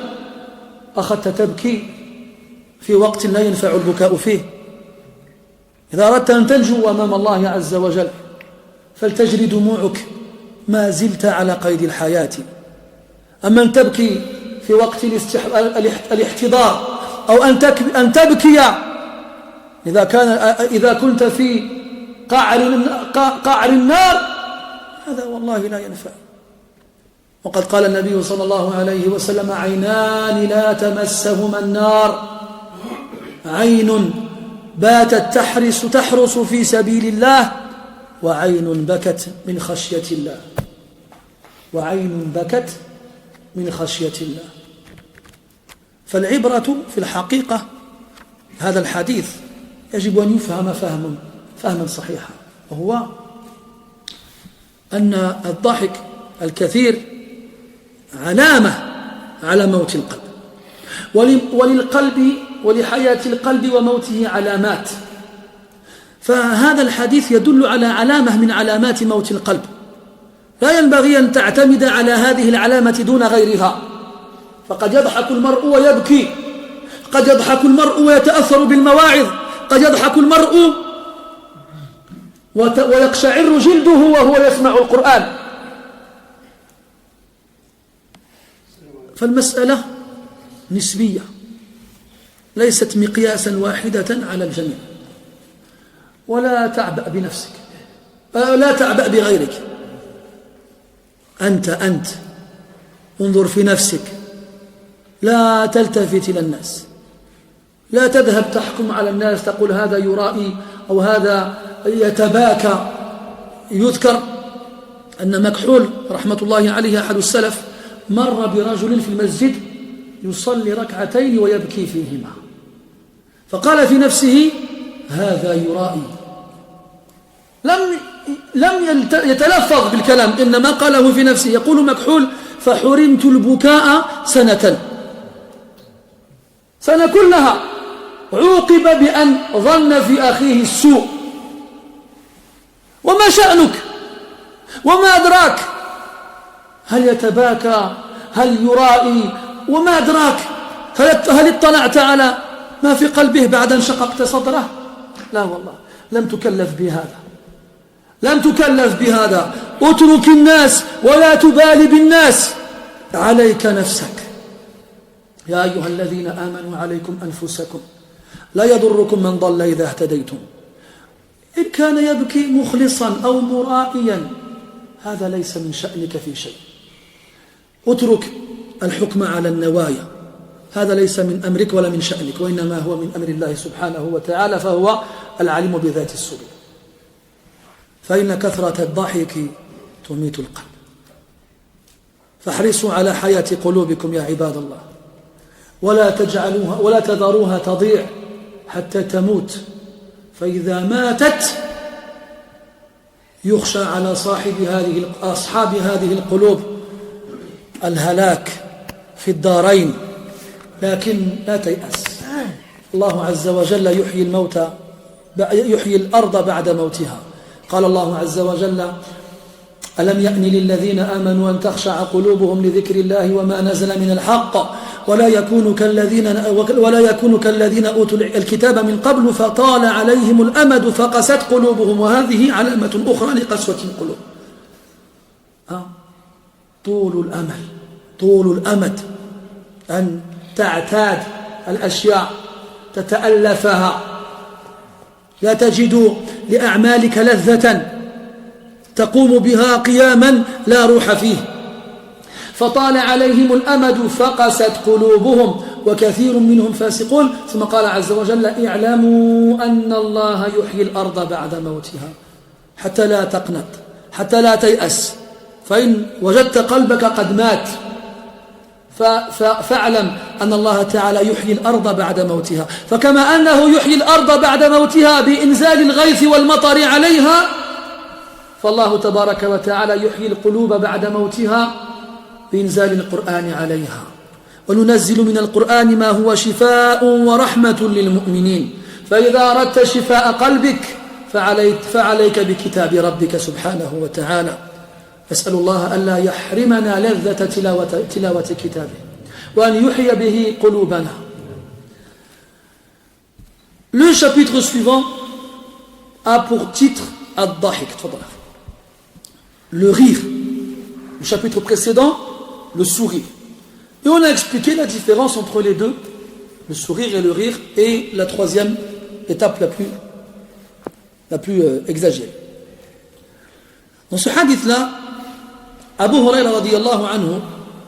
أخذت تبكي في وقت لا ينفع البكاء فيه. إذا أردت أن تنجو أمام الله عز وجل فلتجري دموعك ما زلت على قيد الحياة. أما أن تبكي في وقت الاحتضار، أو أن تبكي إذا كنت في قعر النار، هذا والله لا ينفع. وقد قال النبي صلى الله عليه وسلم: عينان لا تمسهما النار، عين باتت تحرس في سبيل الله، وعين بكت من خشية الله، وعين بكت من خشية الله. فالعبرة في الحقيقة هذا الحديث يجب أن يفهم فهما صحيحا، وهو أن الضحك الكثير علامة على موت القلب، وللقلب ولحياة القلب وموته علامات. فهذا الحديث يدل على علامة من علامات موت القلب، لا ينبغي أن تعتمد على هذه العلامة دون غيرها. فقد يضحك المرء ويبكي، قد يضحك المرء ويتأثر بالمواعظ، قد يضحك المرء ويقشعر جلده وهو يسمع القرآن. فالمسألة نسبية، ليست مقياسا واحدة على الجميع. ولا تعبأ بنفسك، لا تعبأ بغيرك، أنت انظر في نفسك، لا تلتفت إلى الناس، لا تذهب تحكم على الناس تقول هذا يرائي أو هذا يتباكى. يذكر أن مكحول رحمة الله عليه أحد السلف مر برجل في المسجد يصلي ركعتين ويبكي فيهما، فقال في نفسه هذا يرائي، لم يتلفظ بالكلام، إنما قاله في نفسه. يقول مكحول: فحرمت البكاء سنة كلها، عوقب بأن ظن في أخيه السوء. وما شأنك؟ وما أدراك؟ هل يتباكى؟ هل يرائي؟ وما أدراك؟ هل اطلعت على ما في قلبه بعد أن شققت صدره؟ لا والله، لم تكلف بهذا، لم تكلف بهذا. اترك الناس ولا تبالي بالناس، عليك نفسك. يا أيها الذين آمنوا عليكم أنفسكم لا يضركم من ضل إذا اهتديتم. إن كان يبكي مخلصا أو مرائيا هذا ليس من شأنك في شيء. اترك الحكم على النوايا، هذا ليس من أمرك ولا من شأنك، وإنما هو من أمر الله سبحانه وتعالى، فهو العليم بذات الصدور. فإن كثرة الضحك تميت القلب. فاحرصوا على حياة قلوبكم يا عباد الله ولا تذروها تضيع حتى تموت فإذا ماتت يخشى على أصحاب هذه القلوب الهلاك في الدارين لكن لا تيأس الله عز وجل يحيي الأرض بعد موتها قال الله عز وجل ألم يأن للذين آمنوا أن تخشع قلوبهم لذكر الله وما نزل من الحق ولا يكونوا كالذين أوتوا الكتاب من قبل فطال عليهم الأمد فقست قلوبهم وهذه علامة أخرى لقسوة القلوب طول الأمد أن تعتاد الأشياء تتألفها لا تجد لأعمالك لذة تقوم بها قياما لا روح فيه فطال عليهم الأمد فقست قلوبهم وكثير منهم فاسقون ثم قال عز وجل اعلموا أن الله يحيي الأرض بعد موتها حتى لا تقنط حتى لا تيأس فإن وجدت قلبك قد مات فاعلم أن الله تعالى يحيي الأرض بعد موتها فكما أنه يحيي الأرض بعد موتها بإنزال الغيث والمطر عليها فالله تبارك وتعالى يحيي القلوب بعد موتها بإنزال القرآن عليها وننزل من القرآن ما هو شفاء ورحمة للمؤمنين فإذا أردت شفاء قلبك فعليك بكتاب ربك سبحانه وتعالى أسأل الله ألا يحرمنا لذة تلاوة كتابه وأن يحيي به قلوبنا. Le chapitre suivant a pour titre Ad-Dahik, le rire. Le chapitre précédent, le sourire. Et on a expliqué la différence entre les deux, le sourire et le rire, et la troisième étape la plus exagérée. Dans ce hadith-là, Abu Huraira radiyallahu anhu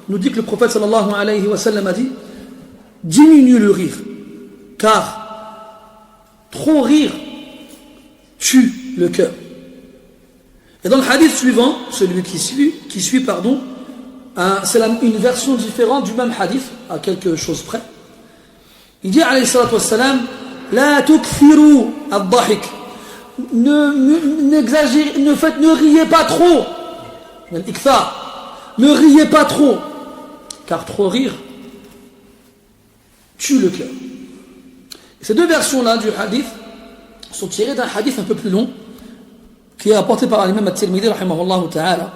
nous dit que le prophète sallallahu alayhi wa sallam a dit diminue le rire, car trop rire tue le cœur. Et dans le hadith suivant, celui qui suit, c'est une version différente du même hadith, à quelque chose près. Il dit alayhi salatu wassalam la tukthiru ad-dahik, ne riez pas trop, ne riez pas trop, car trop rire tue le cœur. Et ces deux versions-là du hadith sont tirées d'un hadith un peu plus long qui est rapporté par l'imam At-Tirmidhi rahimahullah ta'ala,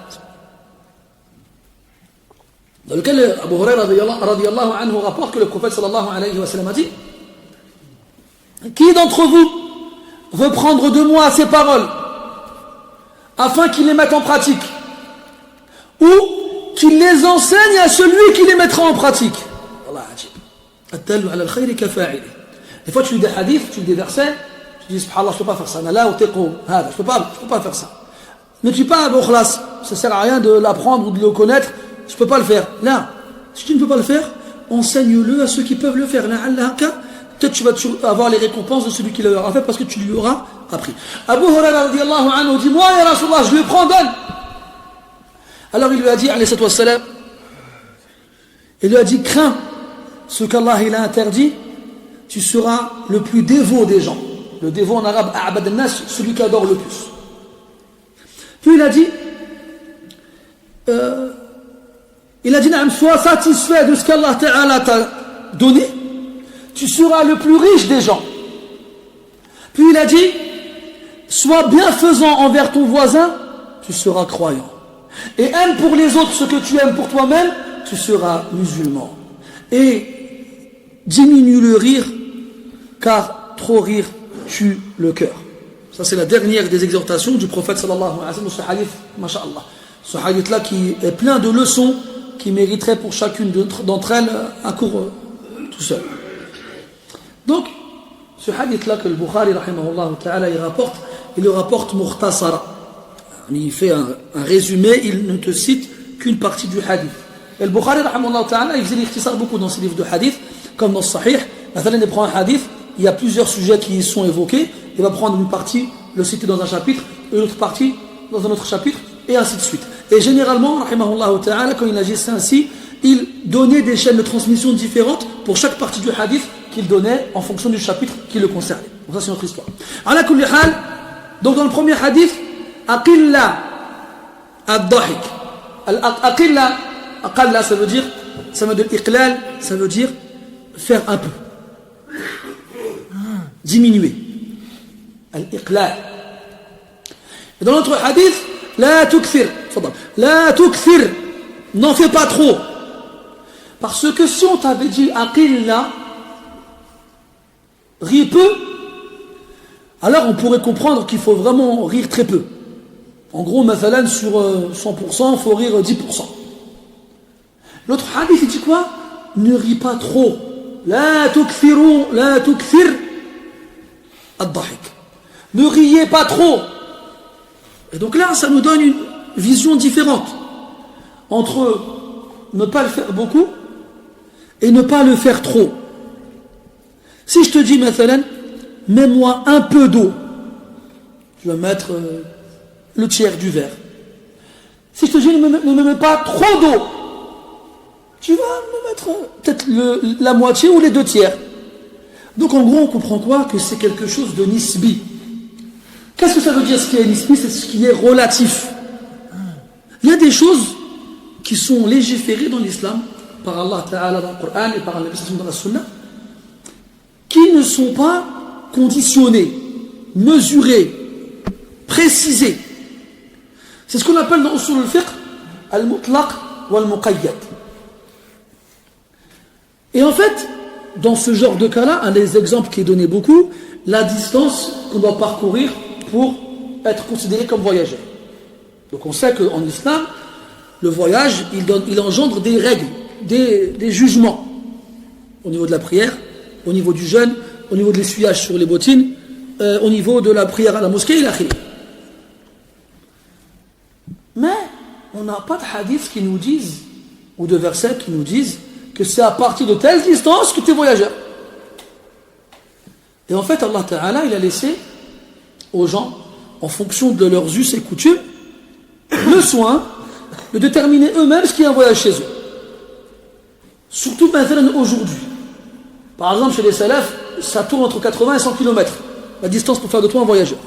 dans lequel Abu Huraira radiyallahu anhu rapporte que le prophète sallallahu alayhi wa sallam a dit qui d'entre vous veut prendre de moi ces paroles afin qu'il les mette en pratique ou qu'il les enseigne à celui qui les mettra en pratique. Des fois tu lis des hadiths, tu lis des versets, tu dis subhanallah, je ne peux pas faire ça, je peux pas faire ça. Ne dis pas ça ne sert à rien de l'apprendre ou de le connaître, je ne peux pas le faire. Là, si tu ne peux pas le faire, enseigne-le à ceux qui peuvent le faire. Là, peut-être tu vas avoir les récompenses de celui qui l'aura fait parce que tu lui auras appris. Abu Huraira radiyallahu anhu dit moi ya Rasulullah, je le prends, donne. Alors il lui a dit alayhi salatu wassalam, il lui a dit crains ce qu'Allah il a interdit, tu seras le plus dévot des gens. Le dévot en arabe a'bad an-nas, celui qui adore le plus. Puis il a dit sois satisfait de ce qu'Allah Ta'ala t'a donné, tu seras le plus riche des gens. Puis il a dit sois bienfaisant envers ton voisin, tu seras croyant. Et aime pour les autres ce que tu aimes pour toi-même, tu seras musulman. Et diminue le rire, car trop rire tue le cœur. Ça c'est la dernière des exhortations du prophète sallallahu alayhi wa sallam, ce hadith, masha'Allah. Ce hadith-là qui est plein de leçons qui mériterait pour chacune d'entre elles un cours tout seul. Donc, ce hadith-là que le Bukhari rahimahullah ta'ala il le rapporte mukhtasara. Il fait un résumé, il ne te cite qu'une partie du hadith. Et le Bukhari rahimahullah ta'ala il faisait l'ikhtisar beaucoup dans ses livres de hadith, comme dans le Sahih. Nathalie prend un hadith, il y a plusieurs sujets qui y sont évoqués, il va prendre une partie, le citer dans un chapitre, et une autre partie dans un autre chapitre, et ainsi de suite. Et généralement, rahimahullah ta'ala, quand il agissait ainsi, il donnait des chaînes de transmission différentes pour chaque partie du hadith qu'il donnait en fonction du chapitre qui le concernait. Donc ça c'est notre histoire. Ala kulli hal, donc dans le premier hadith, aqilla ad-dahik. Aqilla, aqalla ça veut dire iqlal, ça veut dire faire un peu. Diminuer. Al-iqlal. Et dans notre hadith, la tukthir. La tukthir. N'en fais pas trop. Parce que si on t'avait dit aqilla, ris peu, alors on pourrait comprendre qu'il faut vraiment rire très peu. En gros, mathalan, sur 100%, il faut rire 10%. L'autre hadith, il dit quoi? Ne ris pas trop. La tukthir ad-dahik. Ne riez pas trop. Et donc là, ça nous donne une vision différente entre ne pas le faire beaucoup et ne pas le faire trop. Si je te dis, mathalan, mets-moi un peu d'eau, tu vas mettre le tiers du verre. Si je te dis, ne me mets pas trop d'eau, tu vas me mettre peut-être la moitié ou les 2 tiers. Donc en gros, on comprend quoi? Que c'est quelque chose de nisbi. Qu'est-ce que ça veut dire ce qui est nisbi? C'est ce qui est relatif. Il y a des choses qui sont légiférées dans l'islam, par Allah Ta'ala dans le Coran et par Allah dans la Sunna, qui ne sont pas conditionnées, mesurées, précisées. C'est ce qu'on appelle dans Usul al-Fiqh al-Mutlaq ou al-Muqayyad. Et en fait, dans ce genre de cas-là, un des exemples qui est donné beaucoup, la distance qu'on doit parcourir pour être considéré comme voyageur. Donc on sait qu'en islam, le voyage, il engendre des règles, des jugements au niveau de la prière, au niveau du jeûne, au niveau de l'essuyage sur les bottines, au niveau de la prière à la mosquée et la khili. Mais on n'a pas de hadiths qui nous disent, ou de versets qui nous disent que c'est à partir de telle distance que tu es voyageur. Et en fait, Allah Ta'ala, il a laissé aux gens, en fonction de leurs us et coutumes, le soin de déterminer eux-mêmes ce qui est un voyage chez eux. Surtout maintenant aujourd'hui. Par exemple, chez les salafs, ça tourne entre 80 et 100 km, la distance pour faire de toi un voyageur.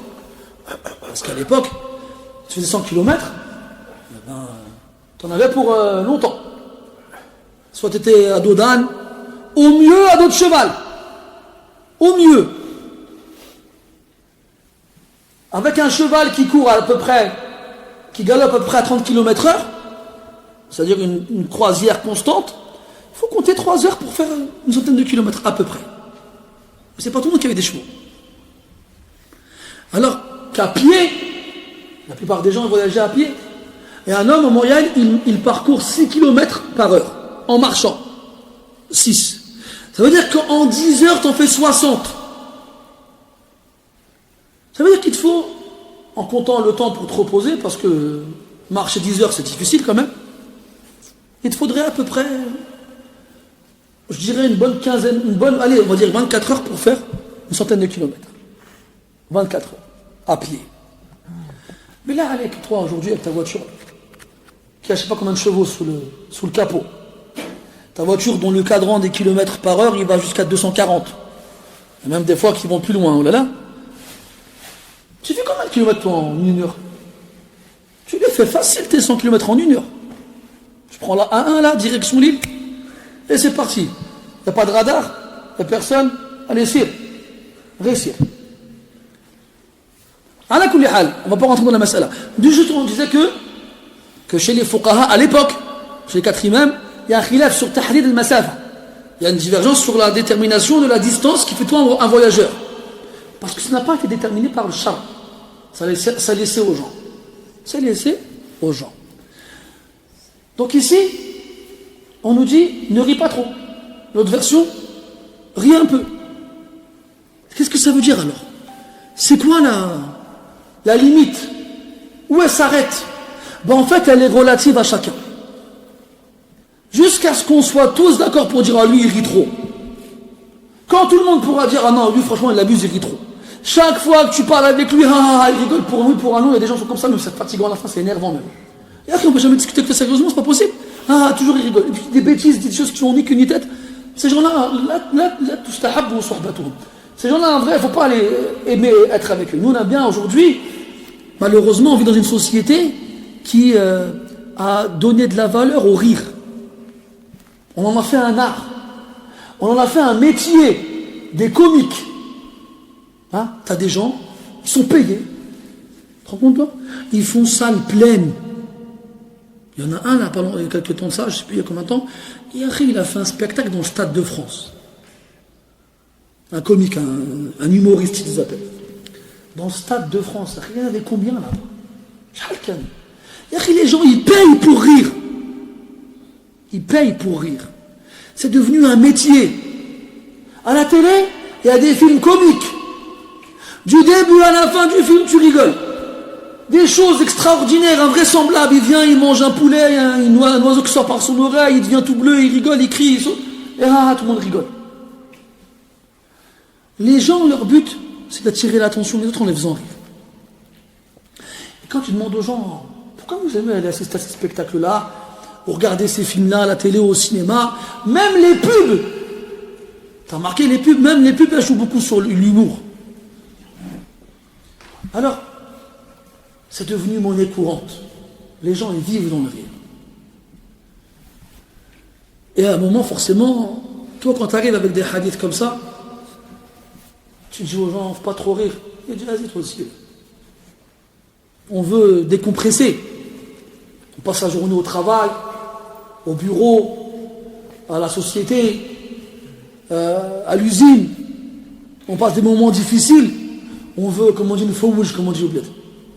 Parce qu'à l'époque, tu faisais 100 km, tu en avais pour longtemps. Soit tu étais à dos d'âne, au mieux à dos de cheval. Au mieux. Avec un cheval qui court à peu près, qui galope à peu près à 30 km/h, c'est-à-dire une croisière constante, il faut compter 3 heures pour faire une centaine de kilomètres à peu près. Mais c'est pas tout le monde qui avait des chevaux. Alors qu'à pied, la plupart des gens voyageaient à pied. Et un homme en moyenne, il parcourt 6 km par heure, en marchant. 6. Ça veut dire qu'en 10 heures, tu en fais 60. Ça veut dire qu'il te faut, en comptant le temps pour te reposer, parce que marcher 10 heures, c'est difficile quand même, il te faudrait à peu près, je dirais une bonne quinzaine, allez, on va dire 24 heures pour faire une centaine de kilomètres. 24 heures, à pied. Mais là, allez, toi, aujourd'hui, avec ta voiture, qui a je ne sais pas combien de chevaux sous le capot, ta voiture dont le cadran des kilomètres par heure, il va jusqu'à 240. Il y a même des fois qui vont plus loin, oh là là. Tu fais combien de kilomètres toi en 1 heure? Tu les fais facile tes 100 km en 1 heure. Je prends la A1 là, direction Lille, et c'est parti. Il n'y a pas de radar, il n'y a personne. Allez, sire. Réussir. Ala kulli hal, on ne va pas rentrer dans la mas'ala. Du juste, on disait que chez les fuqaha, à l'époque, chez les 4 imams, il y a un khilaf sur tahrid al-masafa. Il y a une divergence sur la détermination de la distance qui fait toi un voyageur. Parce que ça n'a pas été déterminé par le char. Ça laissait aux gens. C'est laissé aux gens. Donc ici, on nous dit, ne ris pas trop. L'autre version, ris un peu. Qu'est-ce que ça veut dire alors? C'est quoi la limite? Où elle s'arrête? Ben en fait, elle est relative à chacun. Jusqu'à ce qu'on soit tous d'accord pour dire, ah lui, il rit trop. Quand tout le monde pourra dire, ah non, lui, franchement, il abuse, il rit trop. Chaque fois que tu parles avec lui, il rigole pour nous, pour un autre. Il y a des gens qui sont comme ça, mais c'est fatigant à la fin, c'est énervant même. Et après, on ne peut jamais discuter avec toi sérieusement, c'est pas possible. Toujours il rigole. Et puis des bêtises, des choses qui n'ont ni queue ni tête. Ces gens-là, ces gens-là, en vrai, il ne faut pas les aimer être avec eux. Nous, on a bien aujourd'hui, malheureusement, on vit dans une société qui a donné de la valeur au rire. On en a fait un art. On en a fait un métier, des comiques. T'as des gens, ils sont payés. Tu te rends compte, toi? Ils font salle pleine. Il y en a un, là, il y a quelques temps de ça, je ne sais plus il y a combien de temps, il a fait un spectacle dans le Stade de France. Un comique, un humoriste, ils appellent. Dans le Stade de France, il y en avait combien là-bas? Les gens, ils payent pour rire. Ils payent pour rire. C'est devenu un métier. À la télé, il y a des films comiques. Du début à la fin du film, tu rigoles. Des choses extraordinaires, invraisemblables. Il vient, il mange un poulet, un oiseau qui sort par son oreille, il devient tout bleu, il rigole, il crie, et tout le monde rigole. Les gens, leur but, c'est d'attirer l'attention des autres en les faisant rire. Et quand tu demandes aux gens, pourquoi vous aimez aller assister à ces spectacles-là, ou regarder ces films-là à la télé ou au cinéma, même les pubs, t'as remarqué les pubs, même les pubs, elles jouent beaucoup sur l'humour. Alors, c'est devenu monnaie courante. Les gens, ils vivent dans le rire. Et à un moment, forcément, toi, quand tu arrives avec des hadiths comme ça, tu dis aux gens, faut pas trop rire. Il dit, vas-y, toi aussi. On veut décompresser. On passe la journée au travail, au bureau, à la société, à l'usine. On passe des moments difficiles. On veut, comme on dit, une fawouj, comme on dit au bled.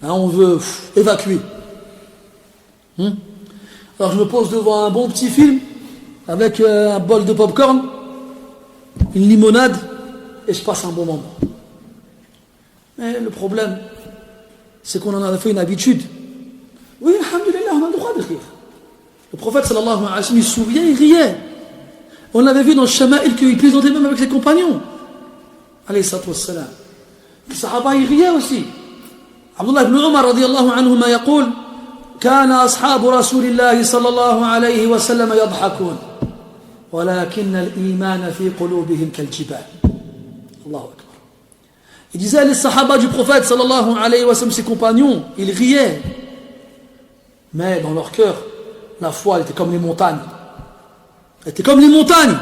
On veut évacuer. Alors je me pose devant un bon petit film, avec un bol de popcorn, une limonade, et je passe un bon moment. Mais le problème, c'est qu'on en a fait une habitude. Oui, alhamdoulilah, on a le droit de rire. Le prophète sallallahu alayhi wa sallam, il souriait, il riait. On l'avait vu dans le Shama'il qu'il plaisantait même avec ses compagnons. Alayhi salatu wassalam. Les Sahaba, ils riaient aussi. Abdullah ibn Umar radiyallahu anhuma يقول كان أصحاب رسول الله صلى الله عليه وسلم يضحكون ولكن الإيمان في قلوبهم كالجبال. الله أكبر. Il disait, les Sahaba du prophète sallallahu alayhi wa sallam, ses compagnons, ils riaient. Mais dans leur cœur, la foi était comme les montagnes. Elle était comme les montagnes.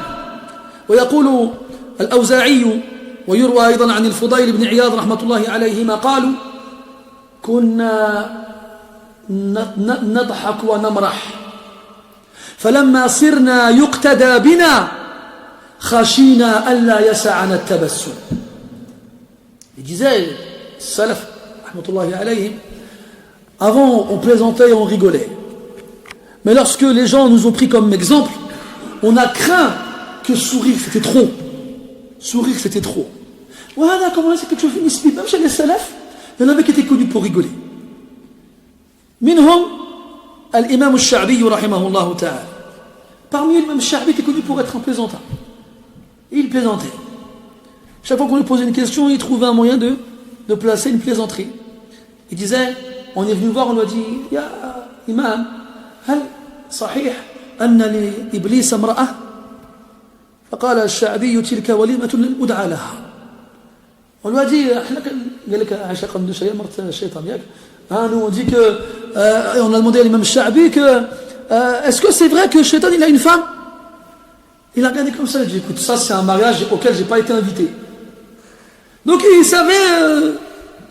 ويقول الأوزاعي ويروى أيضا عن الفضيل بن عياض رحمة الله عليهما قالوا كنا نضحك ونمرح فلما صرنا يقتدى بنا خشينا ألا يسعنا التبسم. Il disait, salaf, rahmatullahi alayhim, avant on plaisantait et on rigolait. Mais lorsque les gens nous ont pris comme exemple, on a craint que sourire c'était trop. Sourire c'était trop. Voilà comment c'est quelque chose de nisbi. Même chez les salafs, il y en avait qui étaient connus pour rigoler. Minhum, al-imam al-Sha'bi, rahimahullah ta'ala. Parmi eux, l'imam al-Sha'bi était connu pour être un plaisantin. Il plaisantait. Chaque fois qu'on lui posait une question, il trouvait un moyen de placer une plaisanterie. Il disait, on est venu voir, on lui a dit, Ya imam, hal sahih anna li iblis amra'ah? فقال الشعبي تلك وليمة للمدعى لها. On lui a dit, on dit que, on a demandé à l'imam Sha'bi que, est-ce que c'est vrai que Shaitan il a une femme? Il a regardé comme ça, il a dit, écoute, ça c'est un mariage auquel j'ai pas été invité. Donc il savait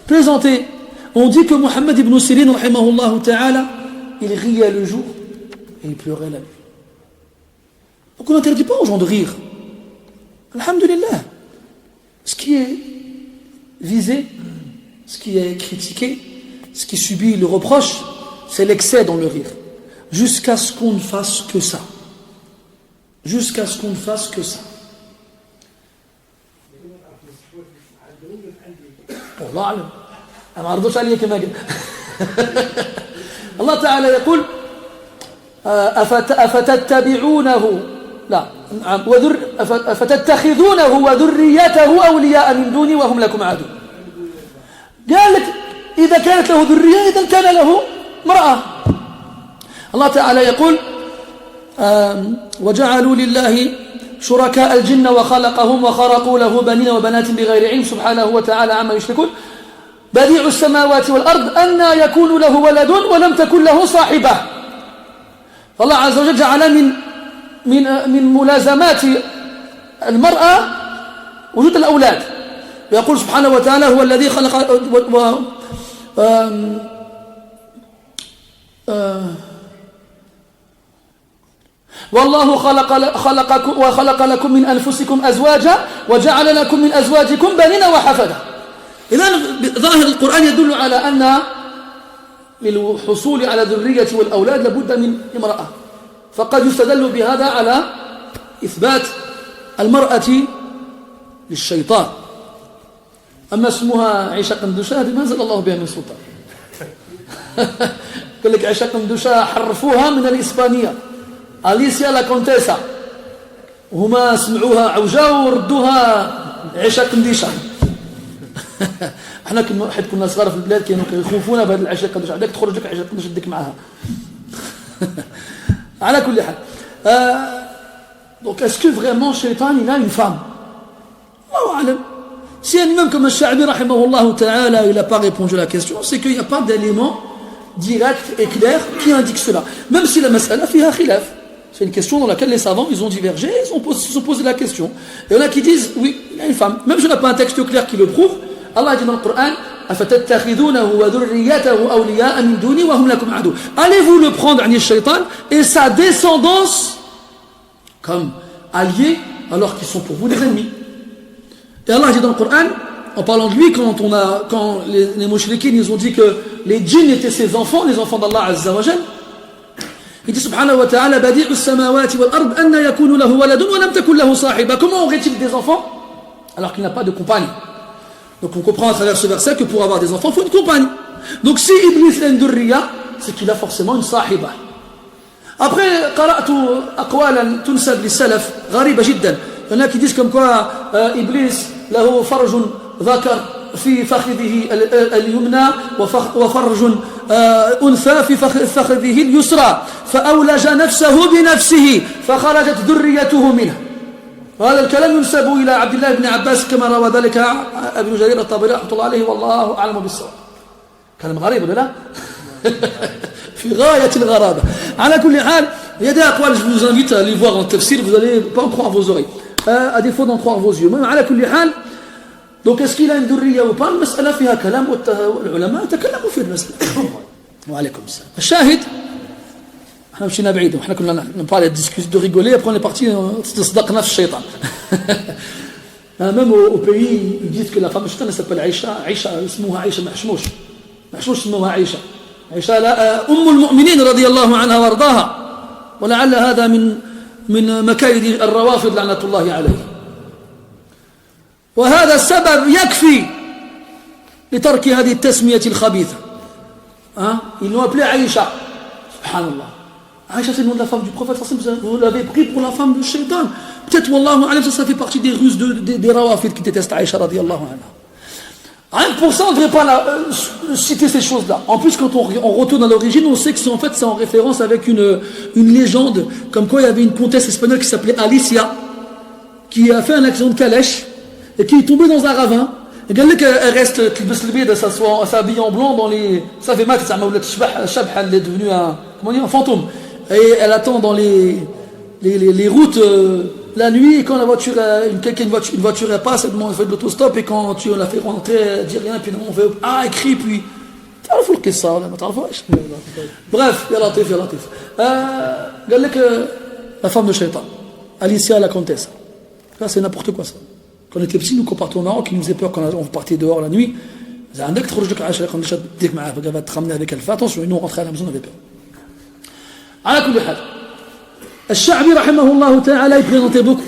plaisanter. On dit que Muhammad ibn Sirin, rahimahullah ta'ala, il riait le jour et il pleurait la nuit. Donc on n'interdit pas aux gens de rire. Alhamdulillah. Ce qui est visé, ce qui est critiqué, ce qui subit le reproche, c'est l'excès dans le rire. Jusqu'à ce qu'on ne fasse que ça. Jusqu'à ce qu'on ne fasse que ça. والله أعلم أنا ما أرضوش عليه كما قال الله تعالى يقول أفتتبعونه لا أفتتخذونه وذريته أولياء من دوني وهم لكم عدو قال لك إذا كانت له ذرية إذا كان له امرأة. الله تعالى يقول وجعلوا لله شركاء الجن وخلقهم وخرقوا له بنين وبنات بغير علم سبحانه وتعالى عما يشركون بديع السماوات والأرض أنى يكون له ولد ولم تكن له صاحبة. فالله عز وجل جعل من ملازمات المرأة وجود الأولاد. ويقول سبحانه وتعالى هو الذي خلق والله خلق لكم من أنفسكم أزواجا وجعل لكم من أزواجكم بنين وحفدة. إذن ظاهر القرآن يدل على أن للحصول على ذرية والأولاد لابد من امرأة، فقد يستدل بهذا على إثبات المرأة للشيطان. أما اسمها عيشة قندوشة هذه ما أنزل الله بها من سلطان. يقول لك عيشة قندوشة حرفوها من الإسبانية أليسيا لا كونتيسا، وهما سمعوها عوجة وردوها عيشة قنديشة. احنا كنا صغار في البلاد كانوا يخوفونا بهذه العيشة قندوشة، عندك تخرج لك عيشة قندوشة تديك معها. على كل حال donc est-ce que vraiment Shaitan il a une femme? الله أعلم. Si un imam comme Al-Sha'bi rahimahullah ta'ala il n'a pas répondu à la question, c'est qu'il n'y a pas d'élément direct et clair qui indique cela, même si la mas'ala fiha khilaf. C'est une question dans laquelle les savants ils ont divergé, ils se sont posé la question. Et il y en a qui disent oui, il y a une femme, même si on n'a pas un texte clair qui le prouve. Allah dit dans le Coran allez-vous le prendre et sa descendance comme alliés alors qu'ils sont pour vous des ennemis. Et Allah dit dans le Coran, en parlant de lui, quand les mouchriquines ils ont dit que les djinns étaient ses enfants, les enfants d'Allah Azza wa Jal, il dit subhanahu wa ta'ala badi'u samawati wal ard anna yakunu lahu waladun wa lam takun lahu sahiba. Comment aurait-il des enfants alors qu'il n'a pas de compagne? Donc on comprend à travers ce verset que pour avoir des enfants, il faut une compagne. Donc si Iblis a une durriya, c'est qu'il a forcément une sahiba. Après, قرأت أقوالا تنسب للسلف غريبة جدا. Il y en a qui disent comme quoi Iblis له فرج ذكر في فخذه اليمنى وفرج أنثى في فخذه اليسرى فأولج نفسه بنفسه فخرجت ذريته منه. وهذا الكلام ينسب إلى عبد الله بن عباس كما روى ذلك ابن جرير الطبري رحمه الله عليه والله أعلم بالصواب. كلام غريب ولا لا؟ في غاية الغرابة. على كل حال il y a des aqwal, je vous invite à aller voir en tafsir, vous n'allez pas en croire vos oreilles, à défaut d'en croire vos yeux. Mais على كل حال donc est-ce qu'il a une durriya ou pas, المسألة فيها كلام والعلماء تكلموا في المسألة. وعليكم السلام. الشاهد احنا مشينا بعيد واحنا كنا نباري de rigoler, après on est parti تصدقنا في الشيطان. Même au pays ils disent que la femme shaitan s'appelle Aïcha, Aïcha اسمها عائشة محشموش اسمها عائشة لا أم المؤمنين رضي الله عنها وارضاها. ولعل هذا من مكايد الروافض لعنة الله عليه. وهذا السبب يكفي لترك هذه التسمية الخبيثة. Ils l'ont appelée Aïcha. Subhanallah. Aïcha c'est le nom de la femme du prophète, vous l'avez pris pour la femme du shaitan. Peut-être, wallahu alam, ça fait partie des ruses des rawafid qui détestent Aïcha radiyallahu anha. Rien que pour ça, on ne devrait pas citer ces choses-là. En plus, quand on retourne à l'origine, on sait que c'est en référence avec une légende, comme quoi il y avait une comtesse espagnole qui s'appelait Alicia, qui a fait un accident de calèche, et qui est tombée dans un ravin. Et bien, elle reste, elle s'habille en blanc dans les... Ça fait mal, elle est devenue un fantôme. Et elle attend dans les routes... la nuit, et quand la voiture, une voiture elle passe, elle fait de l'autostop, et quand tu la fais rentrer, elle dit rien, puis on fait elle crie, puis تعرفوا القصة ولا ما تعرفوهاش؟ bref, يا لطيف قال لك la femme de Shaitan, Alicia la comtesse. Ça c'est n'importe quoi ça. Quand on était petits, nous quand on partait au Maroc, il nous faisait peur quand on partait dehors la nuit. عندك تخرج لك عائشة قنديشة تديك معاها فقال تخمنا avec elle. Fais attention, nous on rentrait à la maison, on avait peur. على كل حال الشعبي rahimahullah ta'ala il présentait beaucoup.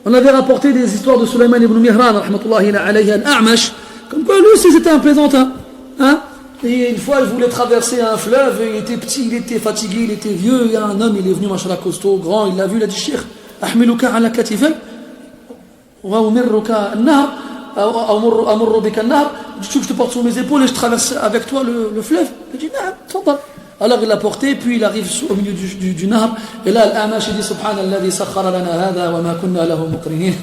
On avait rapporté des histoires de Sulayman ibn Mihran rahmatullahi alayhi al-A'mash, comme quoi lui aussi c'était un plaisantin. Et une fois il voulait traverser un fleuve, il était petit, il était fatigué, il était vieux, il y a un homme, il est venu machallah costaud, grand, il l'a vu, il a dit Cheikh, ahmiluka ala katifay wa umirruka an-nahr أمر بك النهر, tu veux que je te porte sur mes épaules et je traverse avec toi le fleuve? Il dit نعم تفضل. Alors il l'a porté, puis il arrive au milieu du Nahr, et là l'Amash dit Subhanalladhi sakhara lana hadha wa ma kunna lahu muqrinin.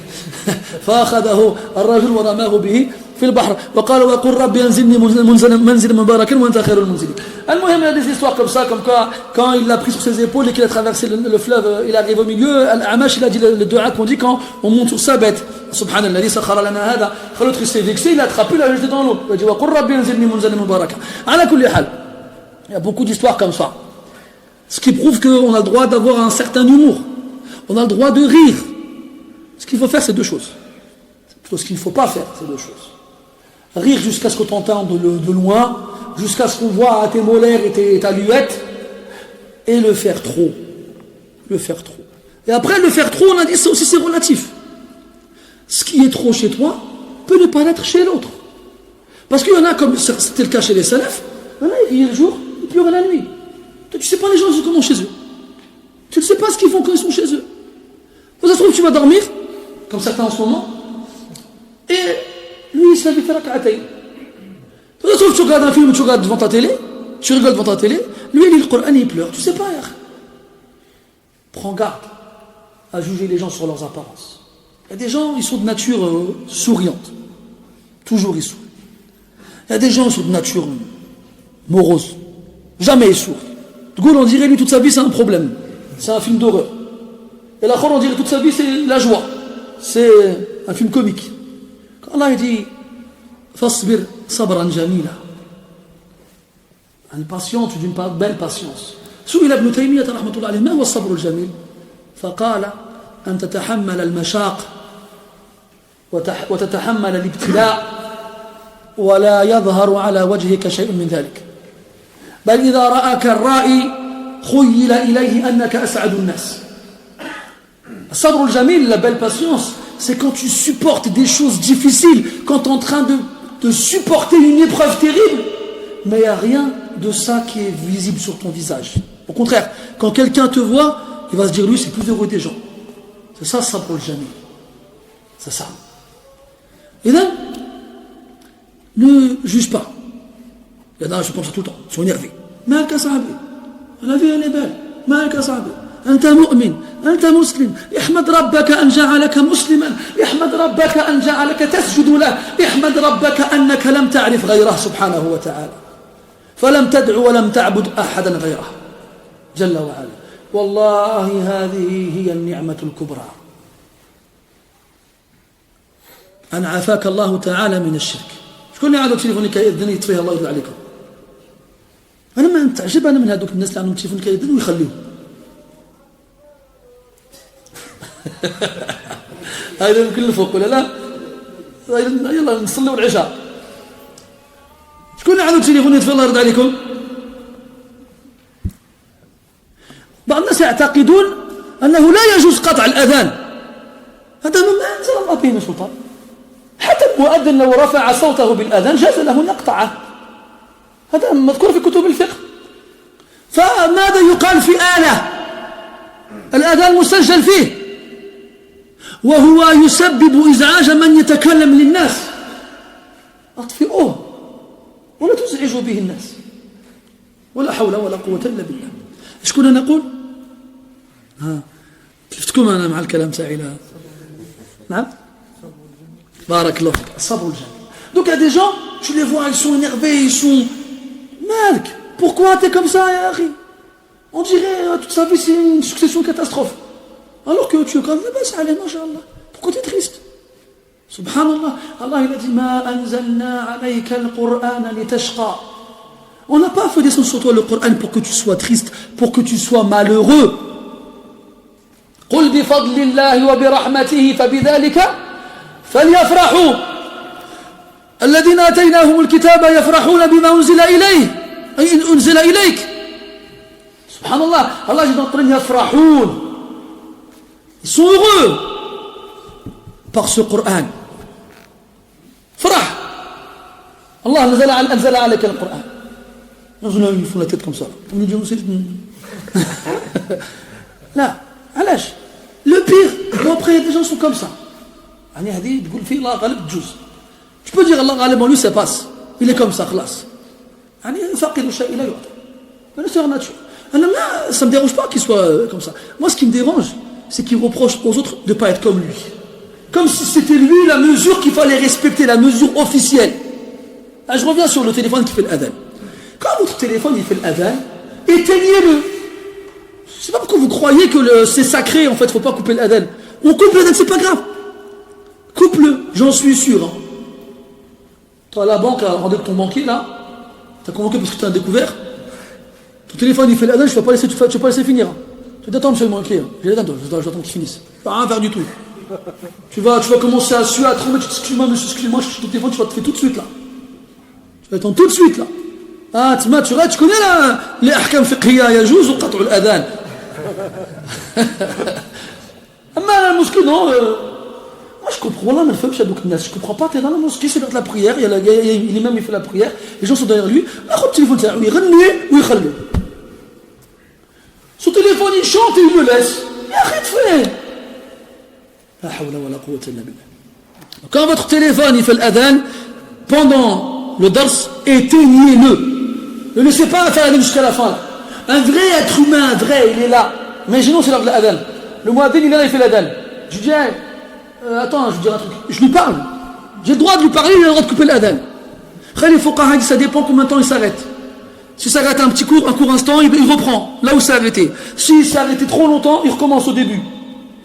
فأخذه الرجل ورماه به في البحر وقال وقل ربي انزلني منزلا مباركا وانت خير المنزلين. المهم, il y a des histoires comme ça, comme quoi quand il l'a pris sur ses épaules et qu'il a traversé le fleuve, il arrive au milieu, l'Amash il a dit le dua qu'on dit quand on monte sur sa bête. Subhanalladhi sakhara lana hadha. L'autre il s'est vexé, il l'a attrapé, il l'a jeté dans l'eau. Il a dit وقل ربي انزلني منزلا مباركا. على كل حال, il y a beaucoup d'histoires comme ça. Ce qui prouve qu'on a le droit d'avoir un certain humour. On a le droit de rire. Ce qu'il faut faire, c'est deux choses. Plutôt, ce qu'il ne faut pas faire, c'est deux choses. Rire jusqu'à ce qu'on t'entende de loin, jusqu'à ce qu'on voit tes molaires et ta luette, et le faire trop. Le faire trop. Et après, le faire trop, on a dit, ça aussi, c'est relatif. Ce qui est trop chez toi peut ne pas l'être chez l'autre. Parce qu'il y en a, comme c'était le cas chez les salafs, il y en a, ils rient le jour, et puis il y aura la nuit. Toi, tu ne sais pas les gens comment chez eux. Tu ne sais pas ce qu'ils font quand ils sont chez eux. Ça se trouve, tu vas dormir, comme certains en ce moment, et lui, il se lève et fait rak'atayn. Ça se trouve, tu regardes un film, tu regardes devant ta télé, tu rigoles devant ta télé, lui, il lit le Coran et il pleure. Tu ne sais pas, hier. Prends garde à juger les gens sur leurs apparences. Il y a des gens, ils sont de nature souriante. Toujours ils sourient. Il y a des gens, ils sont de nature morose. Jamais ils sourient. De Gaulle, on dirait lui toute sa vie c'est un problème. C'est un film d'horreur. Et la Khor, on dirait toute sa vie c'est la joie. C'est un film comique. Quand Allah dit Fasbir sabran jamila. Une patience, d'une belle patience. سئل ابن تيمية رحمة الله عليه ما هو الصبر الجميل؟ فقال أن تتحمل المشاق وتتحمل الابتلاء ولا يظهر على وجهك شيء من ذلك. بل إذا رآك الرائي خيل إليه أنك أسعد الناس. الصبر الجميل, la belle patience, c'est quand tu supportes des choses difficiles, quand tu es en train de supporter une épreuve terrible, mais il n'y a rien de ça qui est visible sur ton visage. Au contraire, quand quelqu'un te voit, il va se dire lui c'est plus heureux des gens. C'est ça, sabr al-jamil. C'est ça. Et là, ne juge pas. Il y en a, je pense tout le temps, ils sont énervés. Malka sahabi, la vie elle est belle. Malka sahabi, أنت مؤمن, أنت مسلم. احمد ربك أن جعلك مسلما. احمد ربك أن جعلك تسجد له. احمد ربك أنك لم تعرف غيره سبحانه وتعالى. فلم تدع ولم تعبد أحدا غيره جل وعلا. والله هذه هي النعمة الكبرى. أن عافاك الله تعالى من الشرك. شكون اللي عندك تليفوني كيأذن يطفيه الله يرضى عليكم؟ أنا ما نتعجب أنا من هذوك الناس اللي عندهم تليفون كيأذن ويخليوه. هذا يمكن الفوق ولا لا؟ يلا نصلي العشاء. شكون اللي عنده تليفون يطفي الله يرضى عليكم؟ بعض الناس يعتقدون أنه لا يجوز قطع الأذان. هذا مما أنزل الله به من سلطان. حتى المؤذن لو رفع صوته بالأذان جاز له أن يقطعه. هذا مذكور في كتب الفقه. فماذا يقال في آلة الأذان مسجل فيه وهو يسبب إزعاج من يتكلم للناس؟ أطفئوه ولا تزعجوا به الناس. ولا حول ولا قوة إلا بالله. إيش كنا نقول؟ شفتكم أنا مع الكلام تاعي لا؟ نعم؟ بارك الله فيك. الصبر الجميل. Donc il y a des gens, tu les vois, ils sont énervés, ils sont... Malk, pourquoi t'es comme ça, ya akhi? On dirait toute sa vie c'est une succession de catastrophes. Alors que tu es comme ça, allez, machallah. Pourquoi t'es triste? Subhanallah. Allah il a dit Ma anzalna alayka al-Qur'ana litashqa. On n'a pas fait descendre sur toi le Coran pour que tu sois triste, pour que tu sois malheureux. قل بفضل الله وبرحمته فبذلك فليفرحوا الذين آتيناهم الكتاب يفرحون بما أنزل إليه أي أنزل إليك. سبحان الله. Allah dit dans le Coran يفرحون. Ils sont heureux par ce Coran. فرح. Allah أنزل عليك القرآن. Ils font la tête comme ça. Là, علاش? Le pire, bon après il y a des gens qui sont comme ça. يعني هذه تقول فيه الله غالب تجوز. Tu peux dire Allah Ghalib, lui ça passe. Il est comme ça, khlas. C'est nature. Ça ne me dérange pas qu'il soit comme ça. Moi, ce qui me dérange, c'est qu'il reproche aux autres de ne pas être comme lui. Comme si c'était lui la mesure qu'il fallait respecter, la mesure officielle. Ah, je reviens sur le téléphone qui fait l'adhan. Quand votre téléphone il fait l'adhan, éteignez-le. Je ne sais pas pourquoi vous croyez que c'est sacré, en fait, il ne faut pas couper l'adhan. On coupe l'adhan, c'est pas grave. Coupe-le, j'en suis sûr. Hein. Toi, à la banque, à rendez-vous ton banquier, là, tu as convoqué parce que tu as découvert. Ton téléphone il fait l'adhan, je ne vais pas laisser finir. Tu vas attendre, monsieur le banquier. J'attends qu'il finisse. Pas rien faire du tout. Tu vas commencer à suer, à trembler. Excuse-moi, monsieur, excuse-moi, je suis ton téléphone, tu vas te faire tout de suite là. Tu vas attendre tout de suite là. Ah, tu connais là, les ahkam fiqhiyya, yajouz ou qat'u al-adhan. Mais la mosquée, non. Moi je comprends, là, je comprends pas, t'es dans la mosquée, c'est la prière, l'imam il fait la prière, les gens sont derrière lui, le téléphone, il renoué ou il khalé. Son téléphone il chante et il le laisse. Il a rien fait. Quand votre téléphone il fait l'adhan, pendant le dars, éteignez-le. Ne laissez pas faire l'adhan jusqu'à la fin. Un vrai être humain, il est là. Imaginons c'est l'heure de l'adhan. Le muaddin il est là, il fait l'adhan. Je dis, attends, je vais dire un truc. Je lui parle. J'ai le droit de lui parler, il a le droit de couper l'adhan. Les fuqaha disent ça dépend combien de temps il s'arrête. Si ça s'arrête un court instant, il reprend là où ça s'est arrêté. Si ça s'est arrêté trop longtemps, il recommence au début.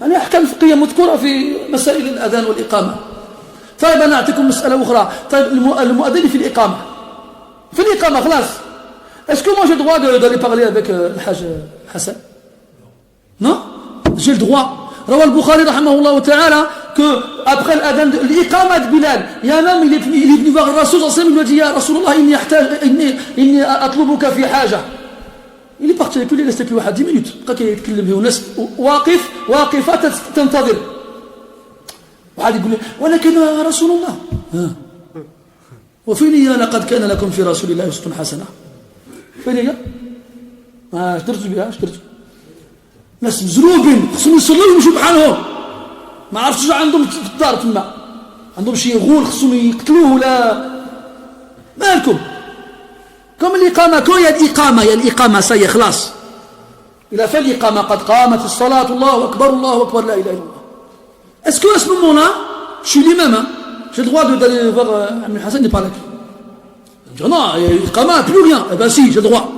يعني أحكام فقهية مذكورة في مسائل الأذان والإقامة. طيب أنا أعطيكم مسألة أخرى. طيب المؤذن في الإقامة خلاص. Est-ce que moi j'ai le droit d'aller parler avec le Hajj Hassan? Non? J'ai le droit. روى البخاري رحمه الله تعالى que après l'adhan l'iqama de Bilal, il y a un homme il est venu voir le Rasoul sallallahu alayhi wa sallam, il lui a dit ya Rasulullah inni atlubuka fi haja. Il est parti avec lui, il est resté plus 10 minutes. Quand il يتكلم له الناس واقفة تنتظر. واحد يقول له ولكن يا رسول الله وفيني لقد كان لكم في رسول الله أسوة حسنة. فيني اش درتوا بها اش درتوا؟ ناس مزروبين خصهم يصلوا ويمشوا بحالهم. ما عرفتش شنو عندهم في الدار تما. عندهم شي غول خصهم يقتلوه ولا مالكم؟ Comme l'iqama, quand il y a l'iqama, ça y est, khlas. Il a fait l'iqama, qad qamat as-salat, Allahu akbar, la ilaha illallah. Est-ce qu'à ce moment-là, je suis l'imam, hein, j'ai le droit d'aller voir Amir Hassan et parler avec lui? Il me dit, non, l'iqama, plus rien. Eh bien si, j'ai le droit.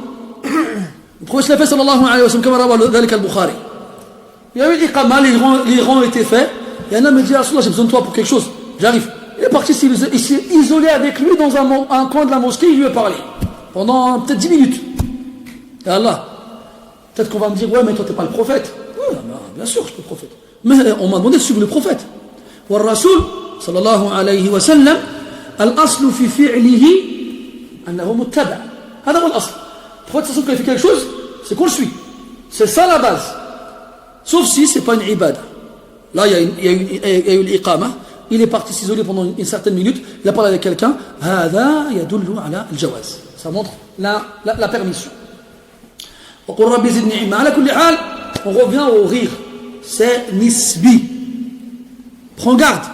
Le prophète l'a fait, sallallahu alayhi wa sallam, comme rawa dhalika al-Bukhari. Il y a eu l'iqama, les rangs étaient faits, et un homme me dit, Rasulullah, j'ai besoin de toi pour quelque chose, j'arrive. Il est parti, il s'est isolé avec lui dans un coin de la mosquée, il lui a parlé. Pendant peut-être 10 minutes. Et Allah, peut-être qu'on va me dire, ouais, mais toi, t'es pas le prophète. Ouais, bien sûr, je suis le prophète. Mais on m'a demandé de suivre le prophète. Wa Rasul, sallallahu alayhi wa sallam, al-aslu fi fi'lihi, annahu muttaba. Hada wa al-asl. Le prophète, quand il fait quelque chose, c'est qu'on le suit. C'est ça la base. Sauf si c'est pas une ibada. Là, il y a eu l'iqama. Il est parti s'isoler pendant une certaine minute. Il a parlé avec quelqu'un. Hada yadullu ala al-jawaz. Ça montre la permission. On revient au rire. C'est nisbi. Prends garde